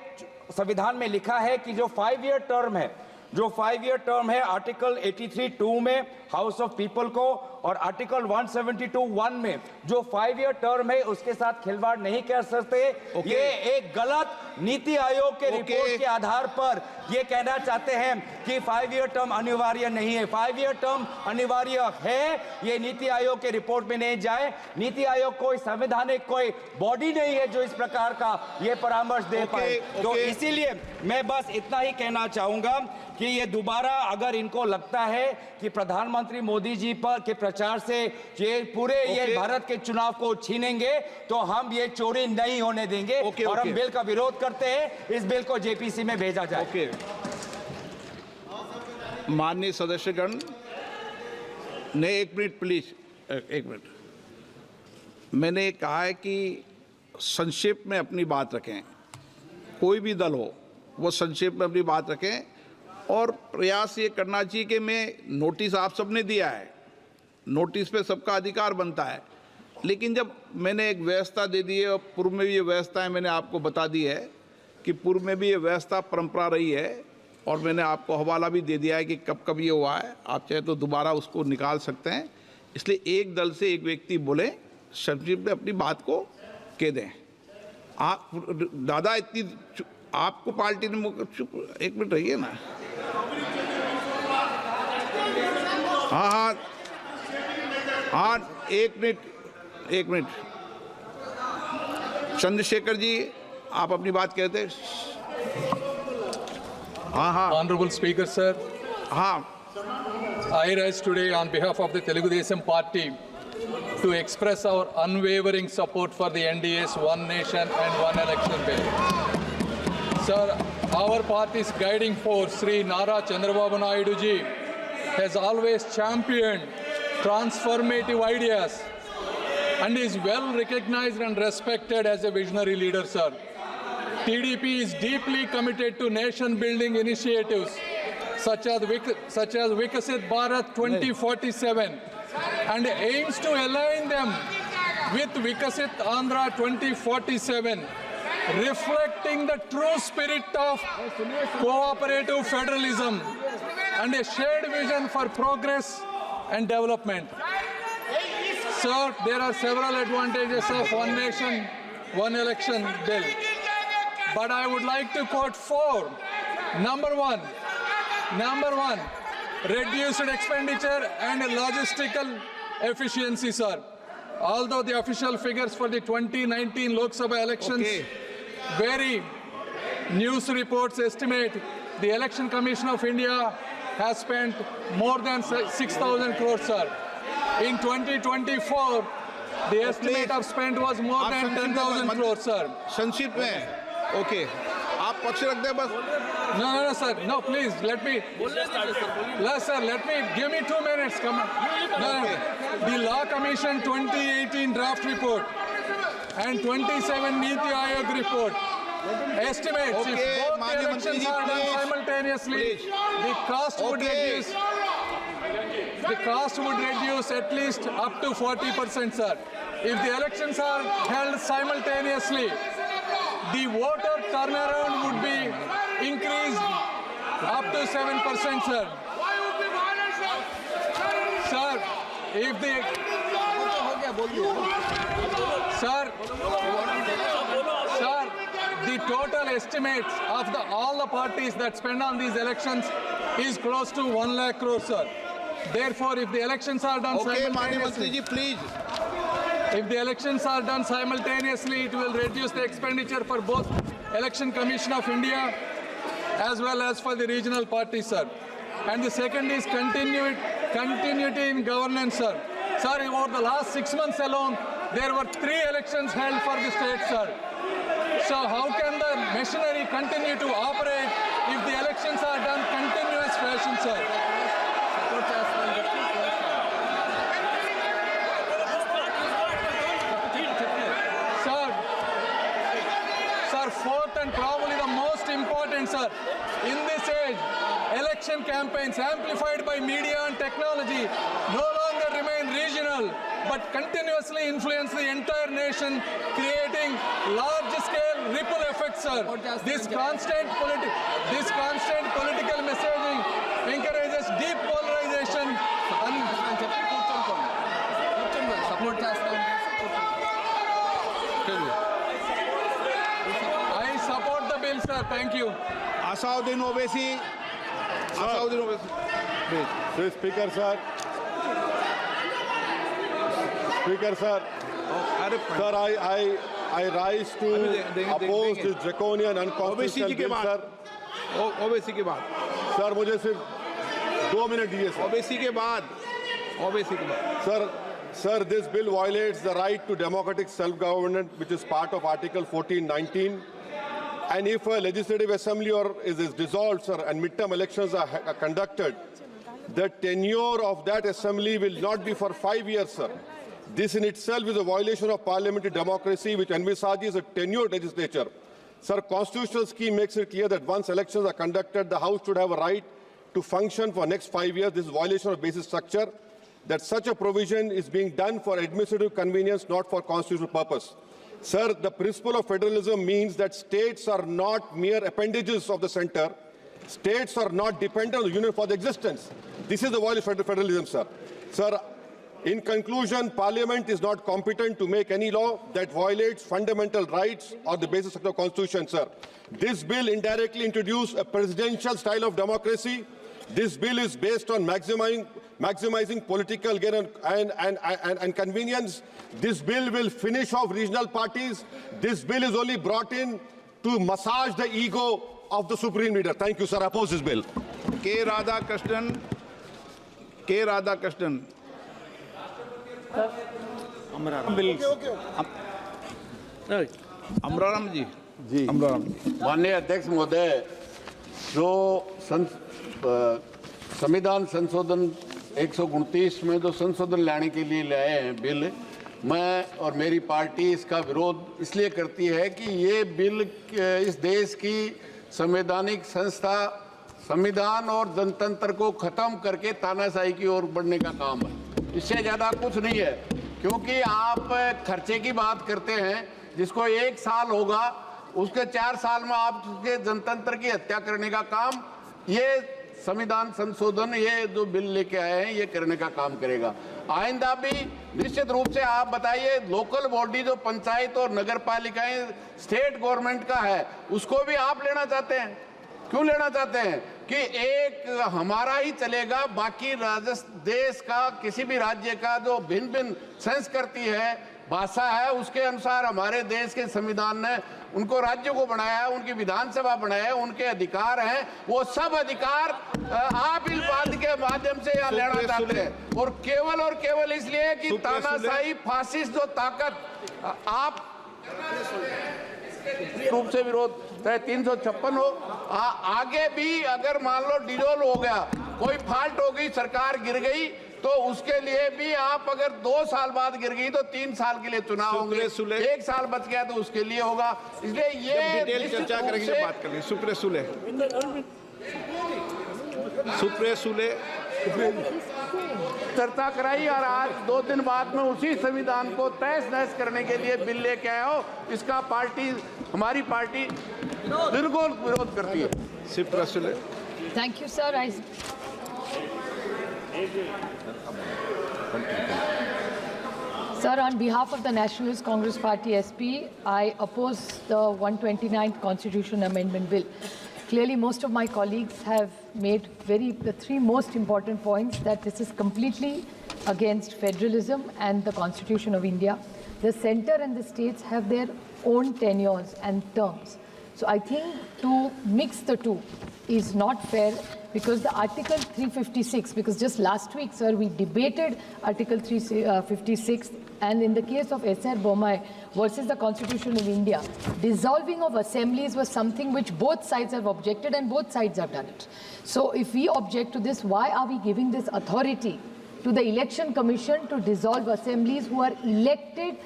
संविधान में लिखा है कि जो 5 ईयर टर्म है, जो 5 ईयर टर्म है आर्टिकल 83(2) में हाउस ऑफ पीपल को और आर्टिकल 172(1) में जो 5 ईयर टर्म है उसके साथ खिलवाड़ नहीं कर सकते। ये एक गलत नीति आयोग के रिपोर्ट के आधार पर ये कहना चाहते हैं कि 5 ईयर टर्म अनिवार्य नहीं है। 5 ईयर टर्म अनिवार्य है, ये नीति आयोग के रिपोर्ट में नहीं जाए। नीति आयोग कोई संवैधानिक कोई बॉडी नहीं है जो इस प्रकार का ये परामर्श दे पाए। तो इसीलिए मैं बस इतना ही कहना चाहूंगा कि ये दोबारा अगर इनको लगता है कि प्रधानमंत्री मोदी जी पर के प्रचार से ये पूरे ये भारत के चुनाव को छीनेंगे तो हम ये चोरी नहीं होने देंगे और हम बिल का विरोध करते हैं। इस बिल को जेपीसी में भेजा जाए। माननीय सदस्यगण ने 1 मिनट प्लीज, 1 मिनट। मैंने कहा है कि संक्षेप में अपनी बात रखें, कोई भी दल हो वो संक्षेप में अपनी बात रखें और प्रयास ये करना चाहिए कि मैं नोटिस आप सबने दिया है, नोटिस पे सबका अधिकार बनता है, लेकिन जब मैंने एक व्यवस्था दे दी है और पूर्व में भी ये व्यवस्था है, मैंने आपको बता दी है कि पूर्व में भी ये व्यवस्था परंपरा रही है और मैंने आपको हवाला भी दे दिया है कि कब कब ये हुआ है, आप चाहे तो दोबारा उसको निकाल सकते हैं। इसलिए एक दल से एक व्यक्ति बोले, संक्षिप्त में अपनी बात को कह दें। आप दादा इतनी आपको पार्टी ने चुप 1 मिनट रहिए ना। हाँ, 1 मिनट। चंद्रशेखर जी आप अपनी बात कहते। हाँ। Honorable Speaker, sir. हाँ। I rise today on behalf of the Telugu Desam Party to express our unwavering support for the NDA's One Nation and One Election bill. Sir, our party's guiding force, Sri Nara Chandrababu Naidu ji, has always championed transformative ideas and is well recognized and respected as a visionary leader, sir. TDP is deeply committed to nation-building initiatives such as Vikasit Bharat 2047 and aims to align them with Vikasit Andhra 2047, reflecting the true spirit of cooperative federalism and a shared vision for progress and development. Sir, there are several advantages of One Nation, One Election bill, but I would like to quote 4. Number one, reduced expenditure and logistical efficiency, sir. Although the official figures for the 2019 Lok Sabha elections vary, news reports estimate the Election Commission of India has spent more than 6,000 crores, sir. In 2024, The estimate of spent was more आप than संक्षिप्त 10,000 में- crores, sir. संक्षिप्त में okay, आप पक्ष रख दें बस। No, sir. No, please, let me. Sir, let me, give me 2 minutes. Come on. No. The Law Commission 2018 draft report and 27 Niti Aayog report estimates if Okay, both the Manya elections Mantriji, are done please. simultaneously, Please. the cost would Okay. reduce. The cost would reduce at least up to 40%, sir. If the elections are held simultaneously, the voter turnaround would be increased up to 7%, sir. Sir, if the the total estimates of all the parties that spend on these elections is close to 1 lakh crore, sir. Therefore, if the elections are done okay माननीय मंत्री simultaneously, ji please. if the elections are done simultaneously, it will reduce the expenditure for both Election Commission of India as well as for the regional parties, sir. And the second is continuity in governance, sir. Sir, over the last 6 months alone, there were 3 elections held for the state, sir. So how can the machinery continue to operate if the elections are done continuous fashion, sir? Sir, fourth and probably the most important, sir, in this age, election campaigns amplified by media and technology no longer remain regional, but continuously influence the entire nation, creating large-scale ripple effects, sir. This constant political messaging encourages deep polarization and I support the bill, sir. Thank you. Asaduddin Owaisi, Asaduddin Owaisi please. Speaker sir. Speaker sir. अरे Sir, I rise to oppose this draconian Owaisi unconstitutional जी के bill, बाद, sir. Owaisi के बाद, Sir, मुझे सिर्फ 2 minute दीजिए sir. Owaisi के बाद, ओवैसी के बाद। Sir, this bill violates the right to democratic self-government, which is part of Article 1419. And if a legislative assembly is dissolved, sir, and midterm elections are conducted, the tenure of that assembly will not be for 5 years, sir. This in itself is a violation of parliamentary democracy, which envisages a tenured legislature. Sir, constitutional scheme makes it clear that once elections are conducted, the House should have a right to function for next 5 years. This is a violation of basic structure. That such a provision is being done for administrative convenience, not for constitutional purpose. Sir, the principle of federalism means that states are not mere appendages of the center. States are not dependent on the union for their existence. This is the violation of federalism, sir. Sir, in conclusion, Parliament is not competent to make any law that violates fundamental rights or the basis of the Constitution, sir. This bill indirectly introduced a presidential style of democracy. This bill is based on maximizing political gain and convenience. This bill will finish off regional parties. This bill is only brought in to massage the ego of the supreme leader. Thank you, sir. I oppose this bill. K. Radhakrishnan. Amraram जी। अमराराम जी। माननीय अध्यक्ष महोदय, जो संविधान संशोधन 129 में जो संशोधन लाने के लिए लाए हैं बिल, मैं और मेरी पार्टी इसका विरोध इसलिए करती है कि ये बिल इस देश की संवैधानिक संस्था, संविधान और जनतंत्र को खत्म करके तानाशाही की ओर बढ़ने का काम है। इससे ज़्यादा कुछ नहीं है, क्योंकि आप खर्चे की बात करते हैं, जिसको 1 साल होगा उसके 4 साल में आपके जनतंत्र की हत्या करने का काम ये संविधान संशोधन, ये जो बिल लेके आए हैं, ये करने का काम करेगा। आइंदा भी निश्चित रूप से आप बताइए, लोकल बॉडी जो पंचायत और नगर पालिकाएं स्टेट गवर्नमेंट का है, उसको भी आप लेना चाहते हैं। क्यों लेना चाहते हैं कि एक हमारा ही चलेगा, बाकी देश का किसी भी राज्य का जो भिन्न भिन्न संस्कृति है, भाषा है, उसके अनुसार हमारे देश के संविधान ने उनको राज्य को बनाया है, उनकी विधानसभा बनाया है, उनके अधिकार हैं, वो सब अधिकार आप इस बात के माध्यम से यहाँ लेना चाहते हैं, और केवल इसलिए कि तानाशाही फासिस्ट जो ताकत आप रूप से विरोध चाहे 356 हो, आगे भी अगर मान लो डिजोल्व हो गया, कोई फॉल्ट हो गई, सरकार गिर गई, तो उसके लिए भी आप अगर 2 साल बाद गिर गई तो 3 साल के लिए चुनाव होंगे, 1 साल बच गया तो उसके लिए होगा। इसलिए ये डिटेल चर्चा करेंगे, जब बात करेंगे। सुप्रिया सुले चर्चा कराई और आज 2 दिन बाद में उसी संविधान को तहस नहस करने के लिए बिल लेके आए हो। इसका हमारी पार्टी बिल्कुल विरोध करती है। Supriya Sule. Thank you, sir. Sir, on behalf of the Nationalist Congress Party SP, I oppose the 129th Constitution Amendment Bill. Clearly, most of my colleagues have made the 3 most important points: that this is completely against federalism and the Constitution of India. The centre and the states have their own tenures and terms. So I think to mix the two is not fair, because the Article 356, because just last week, sir, we debated Article 356, and in the case of S.R. Bommai versus the Constitution of India, dissolving of assemblies was something which both sides have objected, and both sides have done it. So if we object to this, why are we giving this authority to the Election Commission to dissolve assemblies who are elected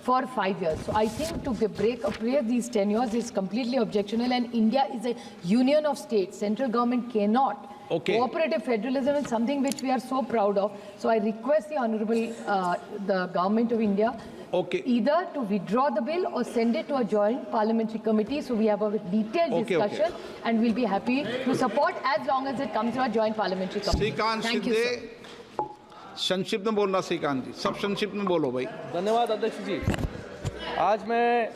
for 5 years? So I think to break these tenures is completely objectionable, and India is a union of states. Central government cannot. Cooperative federalism is something which we are so proud of. So I request the Honorable, the Government of India, either to withdraw the bill or send it to a joint parliamentary committee, so we have a detailed discussion, and we'll be happy to support as long as it comes to a joint parliamentary committee. Thank you, sir. संक्षिप्त में बोलना श्रीकांत जी, सब संक्षिप्त में बोलो भाई। धन्यवाद अध्यक्ष जी। आज मैं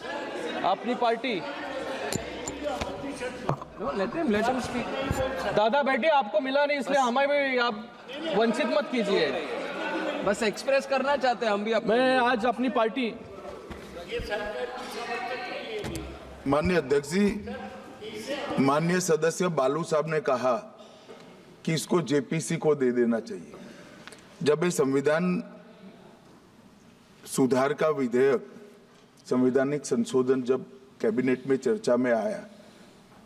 अपनी पार्टी लेट हिम स्पीक। दादा बेटे आपको मिला नहीं, इसलिए हमें भी आप वंचित मत कीजिए। बस एक्सप्रेस करना चाहते हैं हम भी। मैं आज अपनी पार्टी। माननीय अध्यक्ष जी, माननीय सदस्य बालू साहब ने कहा कि इसको जेपीसी को दे देना चाहिए। जब ये संविधान सुधार का विधेयक, संवैधानिक संशोधन जब कैबिनेट में चर्चा में आया,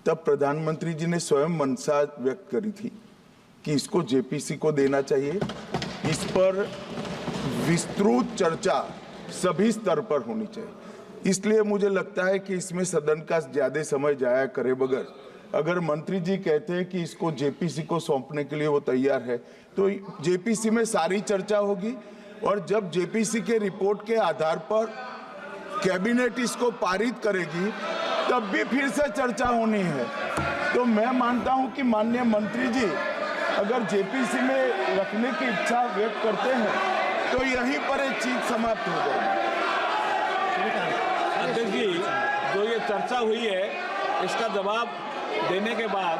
तब प्रधानमंत्री जी ने स्वयं मंशा व्यक्त करी थी कि इसको जेपीसी को देना चाहिए। इस पर विस्तृत चर्चा सभी स्तर पर होनी चाहिए। इसलिए मुझे लगता है कि इसमें सदन का ज्यादा समय जाया करे बगैर, अगर मंत्री जी कहते हैं कि इसको जेपीसी को सौंपने के लिए वो तैयार है, तो जेपीसी में सारी चर्चा होगी, और जब जेपीसी के रिपोर्ट के आधार पर कैबिनेट इसको पारित करेगी, तब भी फिर से चर्चा होनी है। तो मैं मानता हूं कि माननीय मंत्री जी अगर जेपीसी में रखने की इच्छा व्यक्त करते हैं, तो यहीं पर एक चीज समाप्त हो जाएगी। अध्यक्ष जी, जो ये चर्चा हुई है, इसका जवाब देने के बाद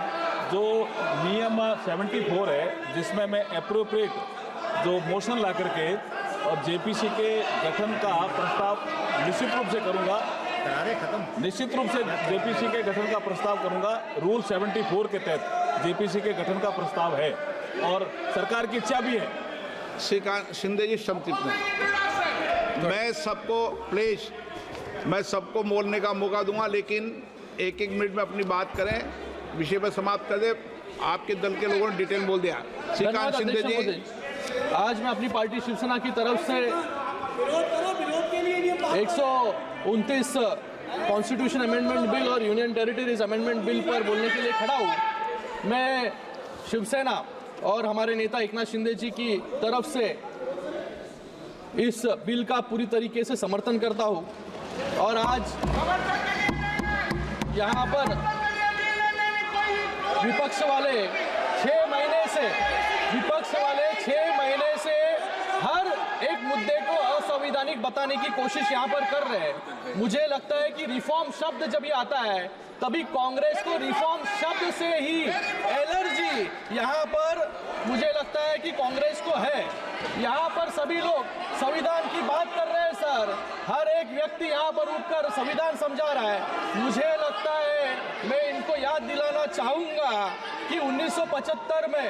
जो नियम 74 है, जिसमें मैं एप्रोप्रिएट जो मोशन ला करके और जेपीसी के गठन का प्रस्ताव निश्चित रूप से करूंगा, निश्चित रूप से जेपीसी के गठन का प्रस्ताव करूंगा। रूल 74 के तहत जेपीसी के गठन का प्रस्ताव है और सरकार की इच्छा भी है। श्रीकांत शिंदे जी, संक्षिप्त में मैं सबको बोलने का मौका दूंगा, लेकिन 1-1 मिनट में अपनी बात करें, विषय पर समाप्त कर दे। आपके दल के लोगों ने डिटेल बोल दिया। श्रीकांत शिंदे जी, आज मैं अपनी पार्टी शिवसेना की तरफ से 129 कॉन्स्टिट्यूशन अमेंडमेंट बिल और यूनियन टेरिटरीज अमेंडमेंट बिल पर बोलने के लिए खड़ा हूँ। मैं शिवसेना और हमारे नेता एकनाथ शिंदे जी की तरफ से इस बिल का पूरी तरीके से समर्थन करता हूँ, और आज यहाँ पर विपक्ष वाले 6 महीने से हर एक मुद्दे को असंवैधानिक बताने की कोशिश यहाँ पर कर रहे हैं। मुझे लगता है कि रिफॉर्म शब्द जब ये आता है, तभी कांग्रेस को रिफॉर्म शब्द से ही एलर्जी यहाँ पर मुझे लगता है कि कांग्रेस को है। यहाँ पर सभी लोग संविधान की बात कर रहे हैं सर, पर हर एक व्यक्ति यहाँ पर उठकर संविधान समझा रहा है। मुझे लगता है मैं इनको याद दिलाना चाहूँगा कि 1975 में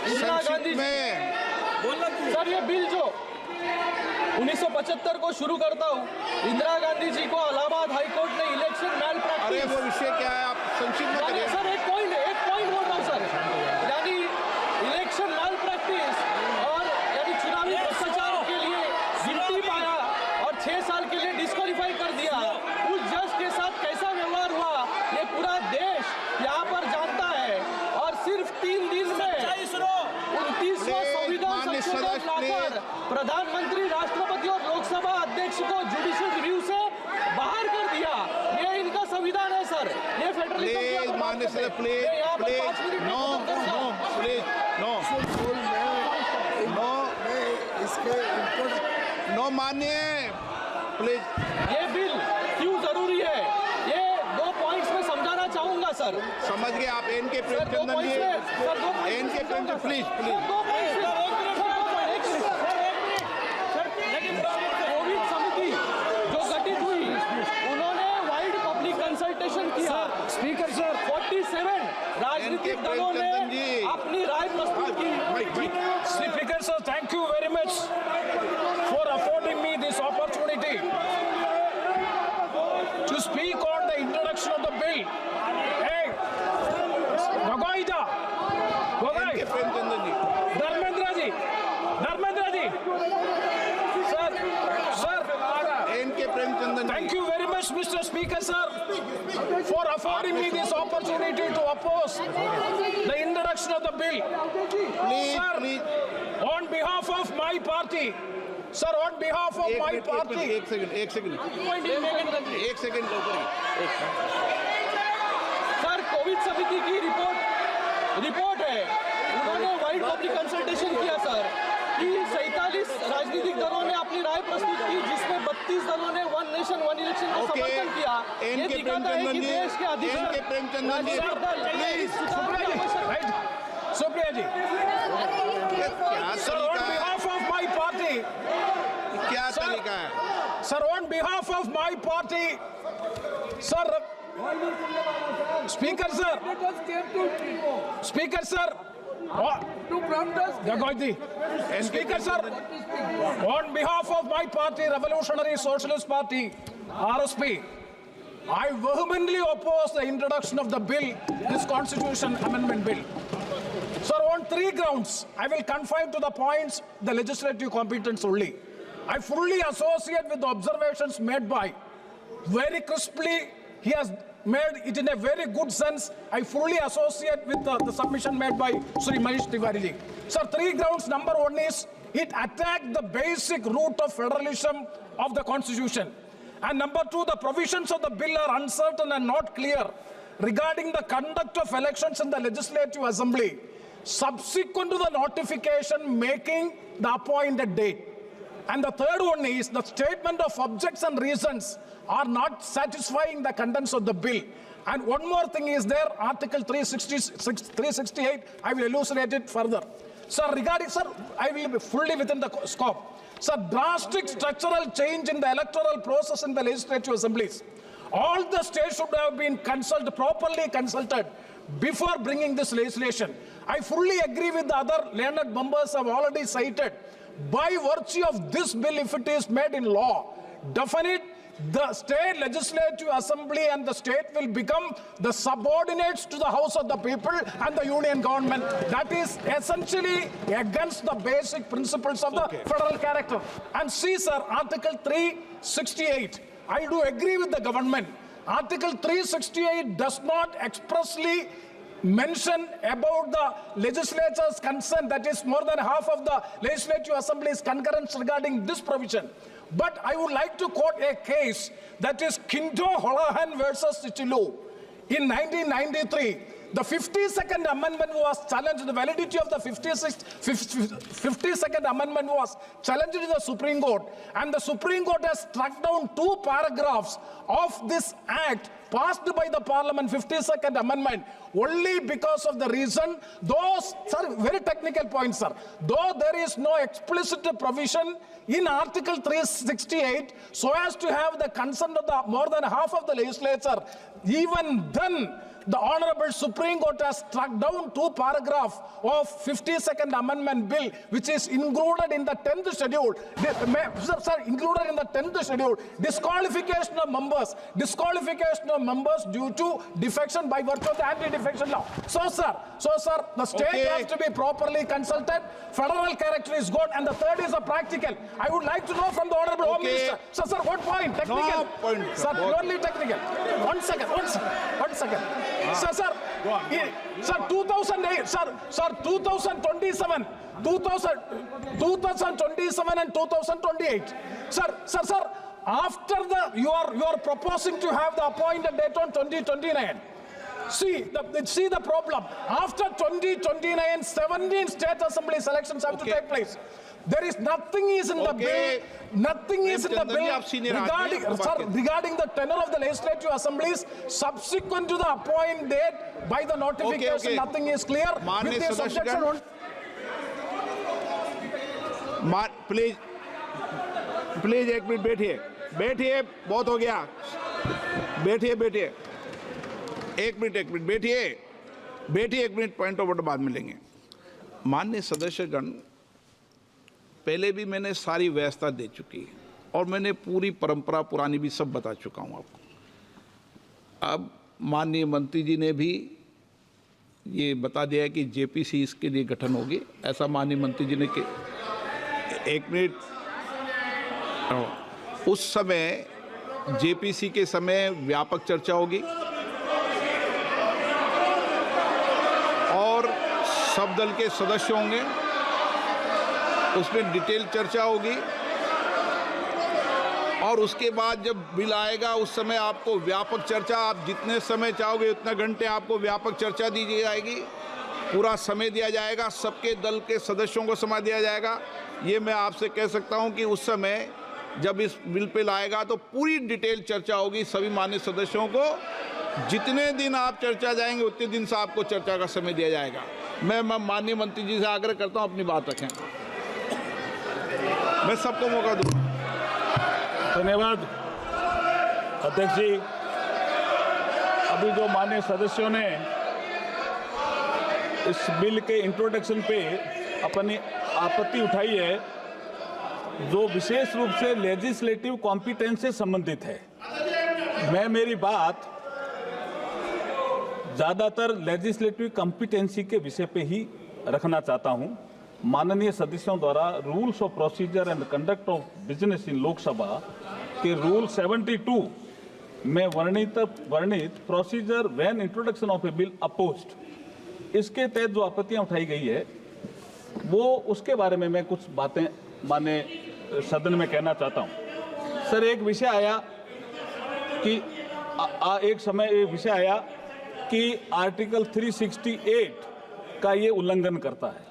इंदिरा गांधी सर ये बिल जो 1975 को शुरू करता हूँ, इंदिरा गांधी जी को इलाहाबाद हाईकोर्ट ने इलेक्शन मैल प्रैक्टिस। अरे वो विषय क्या है, आप संक्षिप्त में करिए। सर एक पॉइंट बोल रहा हूँ सर, यानी इलेक्शन मैल प्रैक्टिस और यानी चुनावी भ्रष्टाचार के लिए गिनती पाया और 6 साल के लिए डिस्क्वालीफाई कर दिया। उस जज के साथ कैसा व्यवहार हुआ ये पूरा देश यहाँ पर जानता है। और सिर्फ 3 दिन में 29वां संविधान संशोधन लाकर प्रधानमंत्री, राष्ट्रपति और लोकसभा अध्यक्ष को जुडिशियल रिव्यू से बाहर कर दिया। ये इनका संविधान है सर, ये फेडरलिज्म। माननीय सदस्य प्लीज नो माननीय प्लीज। ये बिल क्यों जरूरी है, ये 2 पॉइंट्स में समझाना चाहूंगा सर। समझ गए आप। एन के प्रेमचंदन जी, एन के प्रेमचंद प्लीज कोविड समिति जो गठित हुई उन्होंने वाइड पब्लिक कंसल्टेशन किया। स्पीकर सर 47 राजनीतिक दलों ने अपनी राय प्रस्तुत की। Speaker sir, thank you very much for affording me this opportunity to speak on the introduction of the bill. Hey, Gogoida, Dharmendra ji, sir, N.K. Premchandan. Thank you very much, Mr. Speaker sir, for affording me this opportunity to oppose the introduction of the bill. Please. On behalf of my party, sir, on behalf of my party. एक second sir Covid समिति की report है, उन्होंने wide public consultation किया sir कि 47 राजनीतिक दलों ने अपनी राय प्रस्तुत की, जिसमें 32 दलों ने वन नेशन वन इलेक्शन को समर्थन किया। ये दिखाता है कि देश के अधिकतर राजनीतिक दल Supriya ji, sir, on behalf of my party, क्या तरीका है? sir, on behalf of my party, sir, Speaker sir, Speaker sir, on behalf of my party, Revolutionary Socialist Party, RSP, I vehemently oppose the introduction of the bill, this Constitution Amendment Bill. Sir, on 3 grounds, I will confine to the points, the legislative competence only. I fully associate with the observations made by, very crisply, he has made it in a very good sense. I fully associate with the submission made by Sri Manish Tiwari ji. Sir, 3 grounds. Number 1 is, it attacked the basic root of federalism of the Constitution. And number 2, the provisions of the bill are uncertain and not clear regarding the conduct of elections in the Legislative Assembly subsequent to the notification making the appointed date. And the third one is the statement of objects and reasons are not satisfying the contents of the bill. And one more thing is there, Article 368, I will elucidate it further. Sir, I will be fully within the scope. Sir, drastic structural change in the electoral process in the legislative assemblies. All the states should have been properly consulted before bringing this legislation. I fully agree with the other learned members have already cited. By virtue of this bill, if it is made in law, definite, the state legislative assembly and the state will become the subordinates to the House of the People and the union government. That is essentially against the basic principles of the federal character. And see, sir, Article 368, I do agree with the government. Article 368 does not expressly mention about the legislature's consent, that is more than half of the legislative assembly's concurrence regarding this provision. But I would like to quote a case, that is Kinto Holohan versus Chichilu. In 1993, The 52nd amendment was challenged. The validity of the 52nd amendment was challenged in the Supreme Court, and the Supreme Court has struck down 2 paragraphs of this act passed by the Parliament, 52nd amendment, only because of the reason, those, sir, very technical point, sir, though there is no explicit provision in Article 368 so as to have the consent of the more than half of the legislature, even then the Honorable Supreme Court has struck down 2 paragraphs of 52nd Amendment Bill, which is included in the 10th schedule. Sir, included in the 10th schedule. Disqualification of members due to defection by virtue of the anti-defection law. So, sir, the state has to be properly consulted. Federal character is good, and the third is a practical. I would like to know from the Honorable Home Minister. Sir, what point? Technical. No point. Sir, purely technical. One second. Sir, 2008, sir, 2027 and 2028. Sir, after you are proposing to have the appointed date on 2029. See the problem. After 2029, 17 state assembly elections have to take place. There is nothing is in the bill. Nothing is in the bill regarding the tenure of the legislative assemblies subsequent to the appointed date by the notification. Nothing is clear. With this objection on. Please एक minute बैठिए बहुत हो गया बैठिए एक minute बैठिए एक minute point of order बाद में लेंगे। माननीय सदस्यगण, पहले भी मैंने सारी व्यवस्था दे चुकी है और मैंने पूरी परंपरा पुरानी भी सब बता चुका हूं आपको। अब माननीय मंत्री जी ने भी ये बता दिया है कि जेपीसी इसके लिए गठन होगी। ऐसा माननीय मंत्री जी ने एक मिनट, उस समय जेपीसी के समय व्यापक चर्चा होगी और सब दल के सदस्य होंगे, उसमें डिटेल चर्चा होगी और उसके बाद जब बिल आएगा उस समय आपको व्यापक चर्चा, आप जितने समय चाहोगे उतने घंटे आपको व्यापक चर्चा दी जाएगी, पूरा समय दिया जाएगा, सबके दल के सदस्यों को समय दिया जाएगा। ये मैं आपसे कह सकता हूं कि उस समय जब इस बिल पे लाएगा तो पूरी डिटेल चर्चा होगी सभी माननीय सदस्यों को। जितने दिन आप चर्चा जाएंगे उतने दिन से आपको चर्चा का समय दिया जाएगा। मैं माननीय मंत्री जी से आग्रह करता हूं अपनी बात रखें, मैं सबको मौका दूं। धन्यवाद अध्यक्ष जी। अभी जो माननीय सदस्यों ने इस बिल के इंट्रोडक्शन पे अपनी आपत्ति उठाई है, जो विशेष रूप से लेजिस्लेटिव कॉम्पिटेंस से संबंधित है, मैं मेरी बात ज़्यादातर लेजिस्लेटिव कॉम्पिटेंसी के विषय पे ही रखना चाहता हूं। माननीय सदस्यों द्वारा rules of procedure and conduct of business in Lok Sabha के रूल 72 में वर्णित procedure when introduction of A bill opposed, इसके तहत जो आपत्तियां उठाई गई है वो उसके बारे में मैं कुछ बातें माने सदन में कहना चाहता हूं। सर, एक विषय आया कि आर्टिकल 368 का ये उल्लंघन करता है।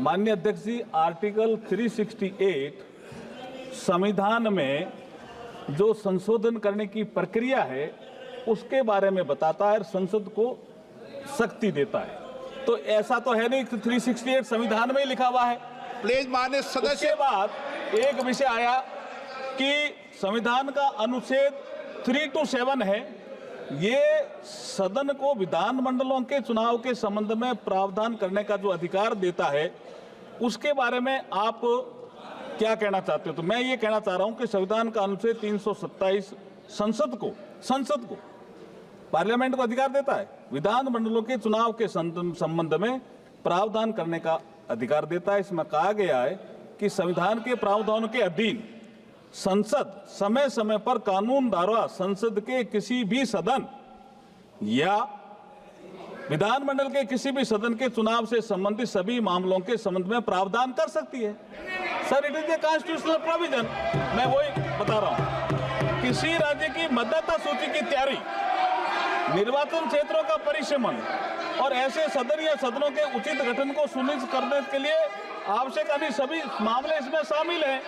माननीय अध्यक्ष जी, आर्टिकल 368 संविधान में जो संशोधन करने की प्रक्रिया है उसके बारे में बताता है और संसद को शक्ति देता है। तो ऐसा तो है नहीं कि 368 संविधान में ही लिखा हुआ है। प्लीज माननीय सदस्य। के बाद एक विषय आया कि संविधान का अनुच्छेद 327 है, ये सदन को विधानमंडलों के चुनाव के संबंध में प्रावधान करने का जो अधिकार देता है, उसके बारे में आप क्या कहना चाहते हो? तो मैं ये कहना चाह रहा हूं कि संविधान का अनुच्छेद 327 संसद को पार्लियामेंट को अधिकार देता है, विधानमंडलों के चुनाव के संबंध में प्रावधान करने का अधिकार देता है। इसमें कहा गया है कि संविधान के प्रावधानों के अधीन संसद समय समय पर कानून द्वारा संसद के किसी भी सदन या विधानमंडल के किसी भी सदन के चुनाव से संबंधित सभी मामलों के संबंध में प्रावधान कर सकती है। Sir, it is a constitutional provision. मैं वही बता रहा हूं। किसी राज्य की मतदाता सूची की तैयारी निर्वाचन क्षेत्रों का परिसीमन और ऐसे सदन या सदनों के उचित गठन को सुनिश्चित करने के लिए आवश्यक अन्य सभी मामले इसमें शामिल हैं।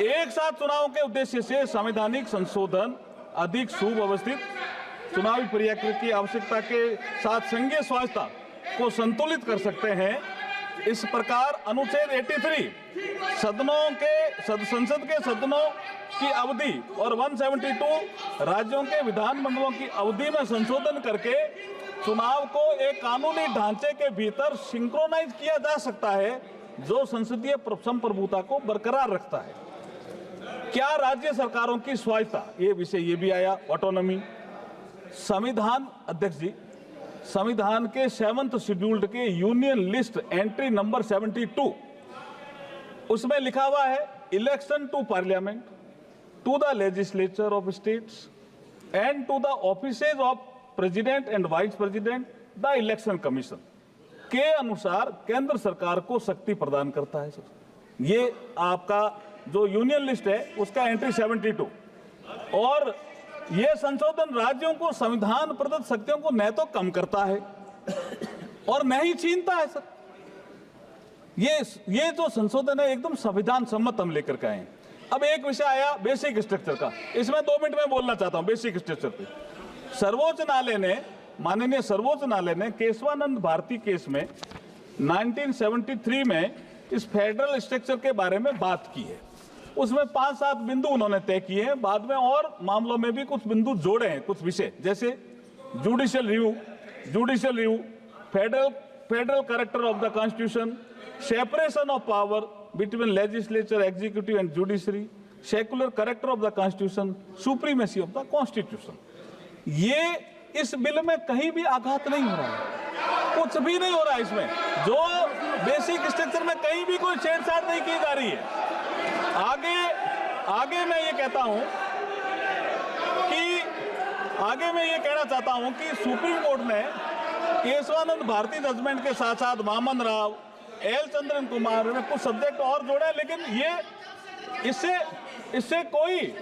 एक साथ चुनाव के उद्देश्य से संवैधानिक संशोधन अधिक सुव्यवस्थित चुनावी प्रक्रिया की आवश्यकता के साथ संघीय स्वायत्तता को संतुलित कर सकते हैं। इस प्रकार अनुच्छेद 83 संसद के सदनों की अवधि और 172 राज्यों के विधानमंडलों की अवधि में संशोधन करके चुनाव को एक कानूनी ढांचे के भीतर सिंक्रोनाइज किया जा सकता है, जो संसदीय संप्रभुता को बरकरार रखता है। क्या राज्य सरकारों की स्वायत्तता, ये विषय ये भी आया, ऑटोनॉमी। संविधान अध्यक्ष जी, संविधान के 7th शेड्यूल्ड के यूनियन लिस्ट एंट्री नंबर 72, उसमें लिखा हुआ है election to parliament, to the legislature of states and to the offices of president and vice president the election commission के अनुसार केंद्र सरकार को शक्ति प्रदान करता है। ये आपका जो यूनियन लिस्ट है उसका एंट्री 72, और ये संशोधन राज्यों को संविधान प्रदत्त शक्तियों को न तो कम करता है और न ही छीनता है। सर, ये जो संशोधन है एकदम संविधान सम्मत हम लेकर के आए हैं। अब एक विषय आया बेसिक स्ट्रक्चर का, इसमें 2 मिनट में बोलना चाहता हूं। बेसिक स्ट्रक्चर पे सर्वोच्च न्यायालय ने, माननीय सर्वोच्च न्यायालय ने केशवानंद भारती केस में 1973 में इस फेडरल स्ट्रक्चर के बारे में बात की है। उसमें 5-7 बिंदु उन्होंने तय किए हैं, बाद में और मामलों में भी कुछ बिंदु जोड़े हैं, कुछ विषय जैसे judicial review, federal character of the constitution, separation of power between legislature, executive and judiciary, secular character of the constitution, supremacy of the constitution. ये इस बिल में कहीं भी आघात नहीं हो रहा है, कुछ भी नहीं हो रहा है इसमें। जो बेसिक स्ट्रक्चर में कहीं भी कोई छेड़छाड़ नहीं की जा रही है। आगे मैं ये कहता हूं कि सुप्रीम कोर्ट ने केशवानंद भारती जजमेंट के साथ साथ वामन राव, एल चंद्रन कुमार ने कुछ सब्जेक्ट और जोड़े, लेकिन ये इससे कोई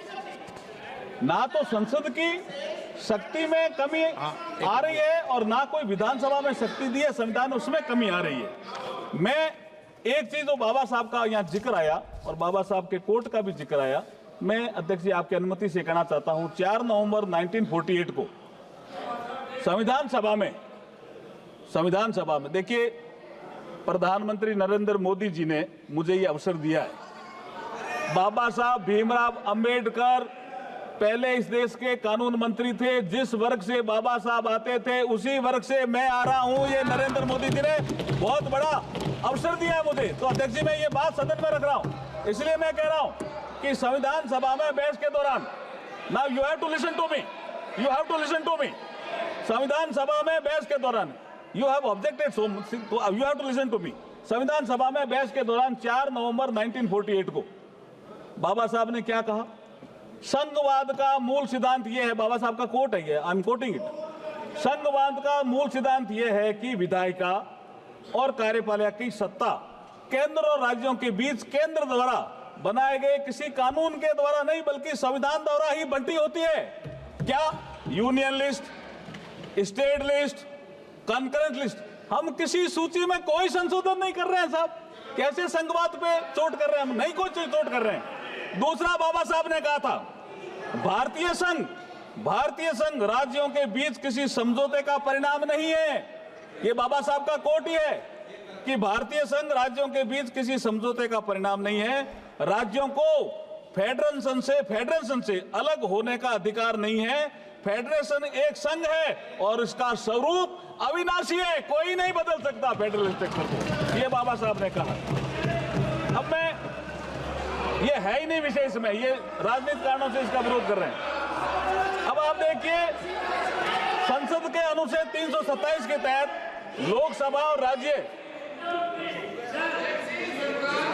ना तो संसद की शक्ति में कमी आ रही है और ना कोई विधानसभा में शक्ति दी है संविधान, उसमें कमी आ रही है। मैं एक चीज जो बाबा साहब का यहाँ जिक्र आया और बाबा साहब के कोर्ट का भी जिक्र आया, मैं अध्यक्ष जी आपकी अनुमति से कहना चाहता हूं। 4 नवंबर 1948 को संविधान सभा में देखिए, प्रधानमंत्री नरेंद्र मोदी जी ने मुझे ये अवसर दिया है। बाबा साहब भीमराव अंबेडकर पहले इस देश के कानून मंत्री थे। जिस वर्ग से बाबा साहब आते थे उसी वर्ग से मैं आ रहा हूं। ये नरेंद्र मोदी जी ने बहुत बड़ा अवसर दिया है मुझे। तो अध्यक्ष जी मैं ये बात सदन में रख रहा हूं, इसलिए मैं कह रहा हूं कि संविधान सभा में बहस के दौरान, now you have to listen to me, संविधान सभा में बहस के दौरान you have objected, so you have to listen to me. संविधान सभा में बहस के दौरान 4 नवंबर 1948 को बाबा साहब ने क्या कहा? संघवाद का मूल सिद्धांत यह है, बाबा साहब का कोट है ये, आई एम कोटिंग इट। संघवाद का मूल सिद्धांत यह है कि विधायिका और कार्यपालिका की सत्ता केंद्र और राज्यों के बीच केंद्र द्वारा बनाए गए किसी कानून के द्वारा नहीं बल्कि संविधान द्वारा ही बंटी होती है। क्या? Union list, state list, concurrent list. हम किसी सूची में कोई संशोधन नहीं कर रहे हैं साहब। कैसे संघवाद पे चोट कर रहे हैं? हम नहीं कोई चोट कर रहे हैं। दूसरा, बाबा साहब ने कहा था भारतीय संघ राज्यों के बीच किसी समझौते का परिणाम नहीं है। ये बाबा साहब का कोट ही है कि भारतीय संघ राज्यों के बीच किसी समझौते का परिणाम नहीं है। राज्यों को फेडरेशन से अलग होने का अधिकार नहीं है। फेडरेशन एक संघ है और इसका स्वरूप अविनाशी है, कोई नहीं बदल सकता फेडरल स्ट्रक्चर को, ये बाबा साहब ने कहा। अब मैं, ये है ही नहीं विषय इसमें, ये राजनीतिक कारणों से इसका विरोध कर रहे हैं। अब आप देखिए, संसद के अनुच्छेद 327 के तहत लोकसभा और राज्य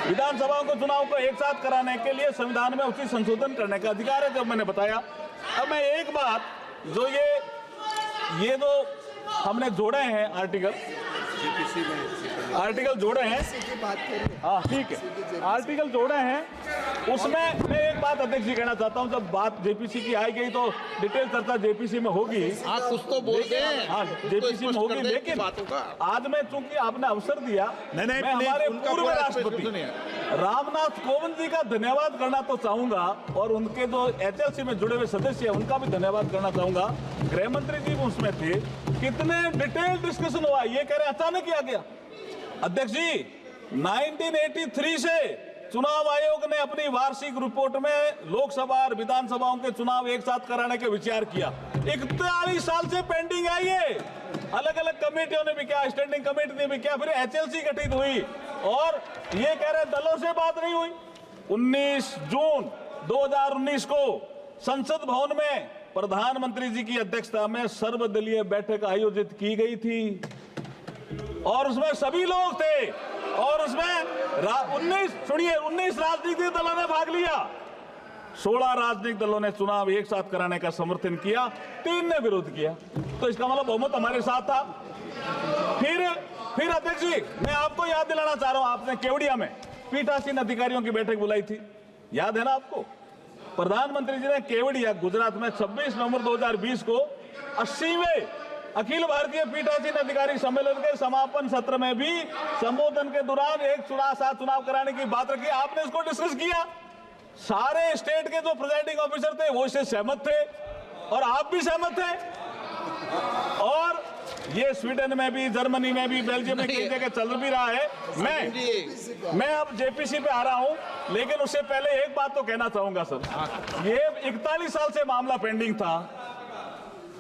विधानसभाओं को चुनाव को एक साथ कराने के लिए संविधान में उचित संशोधन करने का अधिकार है, जब मैंने बताया। अब मैं एक बात, जो ये जो हमने जोड़े हैं आर्टिकल जोड़े हैं, हाँ ठीक है, आर्टिकल जोड़े हैं, उसमें मैं एक बात अध्यक्ष जी कहना चाहता हूं, जब बात जेपीसी की आई गई तो डिटेल चर्चा जेपीसी में होगी। कुछ तो बोल दे। हाँ, जेपीसी में होगी, लेकिन आज मैं चूंकि आपने अवसर दिया, मैं हमारे पूर्व राष्ट्रपति रामनाथ कोविंद जी का धन्यवाद करना तो चाहूंगा, और उनके जो एचएलसी में जुड़े हुए सदस्य हैं उनका भी धन्यवाद करना चाहूंगा। गृह मंत्री जी भी उसमें थे। कितने डिटेल डिस्कशन हुआ, ये कह रहे अचानक ही आ गया। अध्यक्ष जी, 1983 से चुनाव आयोग ने अपनी वार्षिक रिपोर्ट में लोकसभा और विधानसभाओं के चुनाव एक साथ कराने का विचार किया। 41 साल से पेंडिंग है ये। अलग अलग कमेटियों ने भी किया, स्टैंडिंग कमेटी ने भी किया, फिर एचएलसी गठित हुई, और ये कह रहे दलों से बात नहीं हुई। 19 जून 2019 को संसद भवन में प्रधानमंत्री जी की अध्यक्षता में सर्वदलीय बैठक आयोजित की गई थी, और उसमें सभी लोग थे, और उसमें 19 राजनीतिक दलों ने भाग लिया। 16 राजनीतिक दलों ने चुनाव एक साथ कराने का समर्थन किया, 3 ने विरोध किया। तो इसका मतलब बहुमत हमारे साथ था। फिर अध्यक्ष जी, मैं आपको याद दिलाना चाह रहा हूं, आपने केवड़िया में पीठासीन अधिकारियों की बैठक बुलाई थी, याद है ना आपको? प्रधानमंत्री जी ने केवड़िया गुजरात में 26 नवंबर 2020 को 80वें अखिल भारतीय पीठासीन अधिकारी सम्मेलन के समापन सत्र में भी संबोधन के दौरान एक चुनाव कराने की बात रखी। आपने इसको डिस्कस किया। सारे स्टेट के जो प्रिजाइडिंग ऑफिसर थे वो इससे सहमत थे, और आप भी सहमत थे। और ये स्वीडन में भी, जर्मनी में भी, बेल्जियम में कई जगह चल भी रहा है। मैं अब जेपीसी पे आ रहा हूं, लेकिन उससे पहले एक बात तो कहना चाहूंगा सर। ये 41 साल से मामला पेंडिंग था।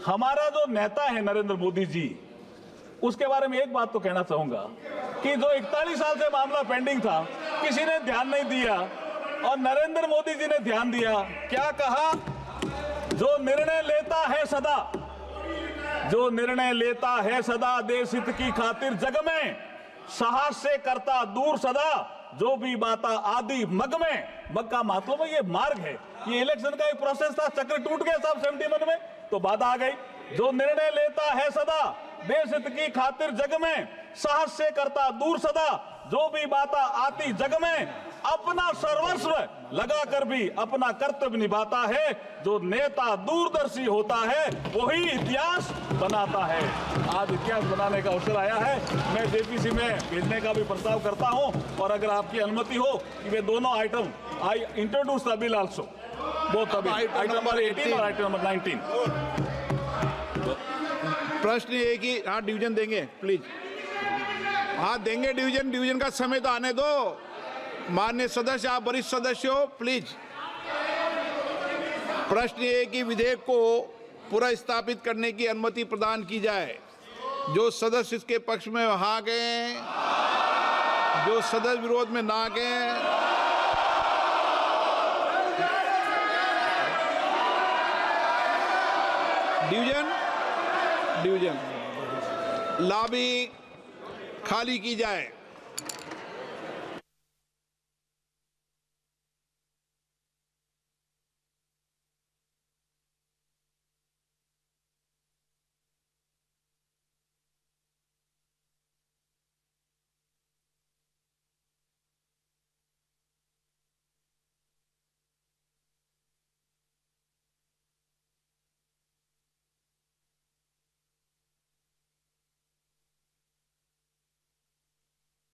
हमारा जो नेता है नरेंद्र मोदी जी, उसके बारे में एक बात तो कहना चाहूंगा कि जो 41 साल से मामला पेंडिंग था, किसी ने ध्यान नहीं दिया, और नरेंद्र मोदी जी ने ध्यान दिया। क्या कहा? जो निर्णय लेता है सदा, जो निर्णय लेता है सदा, देश हित की खातिर जग में, साहस से करता दूर सदा, जो भी बाता आदि मग में। मग का मतलब ये मार्ग है। ये इलेक्शन का एक प्रोसेस था, चक्र टूट गया साहब 71 में, तो बाधा आ गई। जो निर्णय लेता है सदा, देश हित की खातिर जग में, साहस से करता दूर सदा, जो भी बाता आती जग में, अपना सर्वस्व लगा कर भी अपना कर्तव्य निभाता है। जो नेता दूरदर्शी होता है वही इतिहास बनाता है। आज इतिहास बनाने का अवसर आया है। मैं जेपीसी में भेजने का भी प्रस्ताव करता हूं, और अगर आपकी अनुमति हो कि वे दोनों item, I introduce the bill also, both item number 18 और आइटम नंबर 19। प्रश्न ये कि हाँ डिवीजन देंगे, प्लीज। हाँ देंगे डिवीजन, डिवीजन का समय तो आने दो। माननीय सदस्य, आप वरिष्ठ सदस्य हो, प्लीज। प्रश्न ये कि विधेयक को पुनः स्थापित करने की अनुमति प्रदान की जाए। जो सदस्य इसके पक्ष में वहां गए, जो सदस्य विरोध में ना गए, डिवीजन लॉबी खाली की जाए।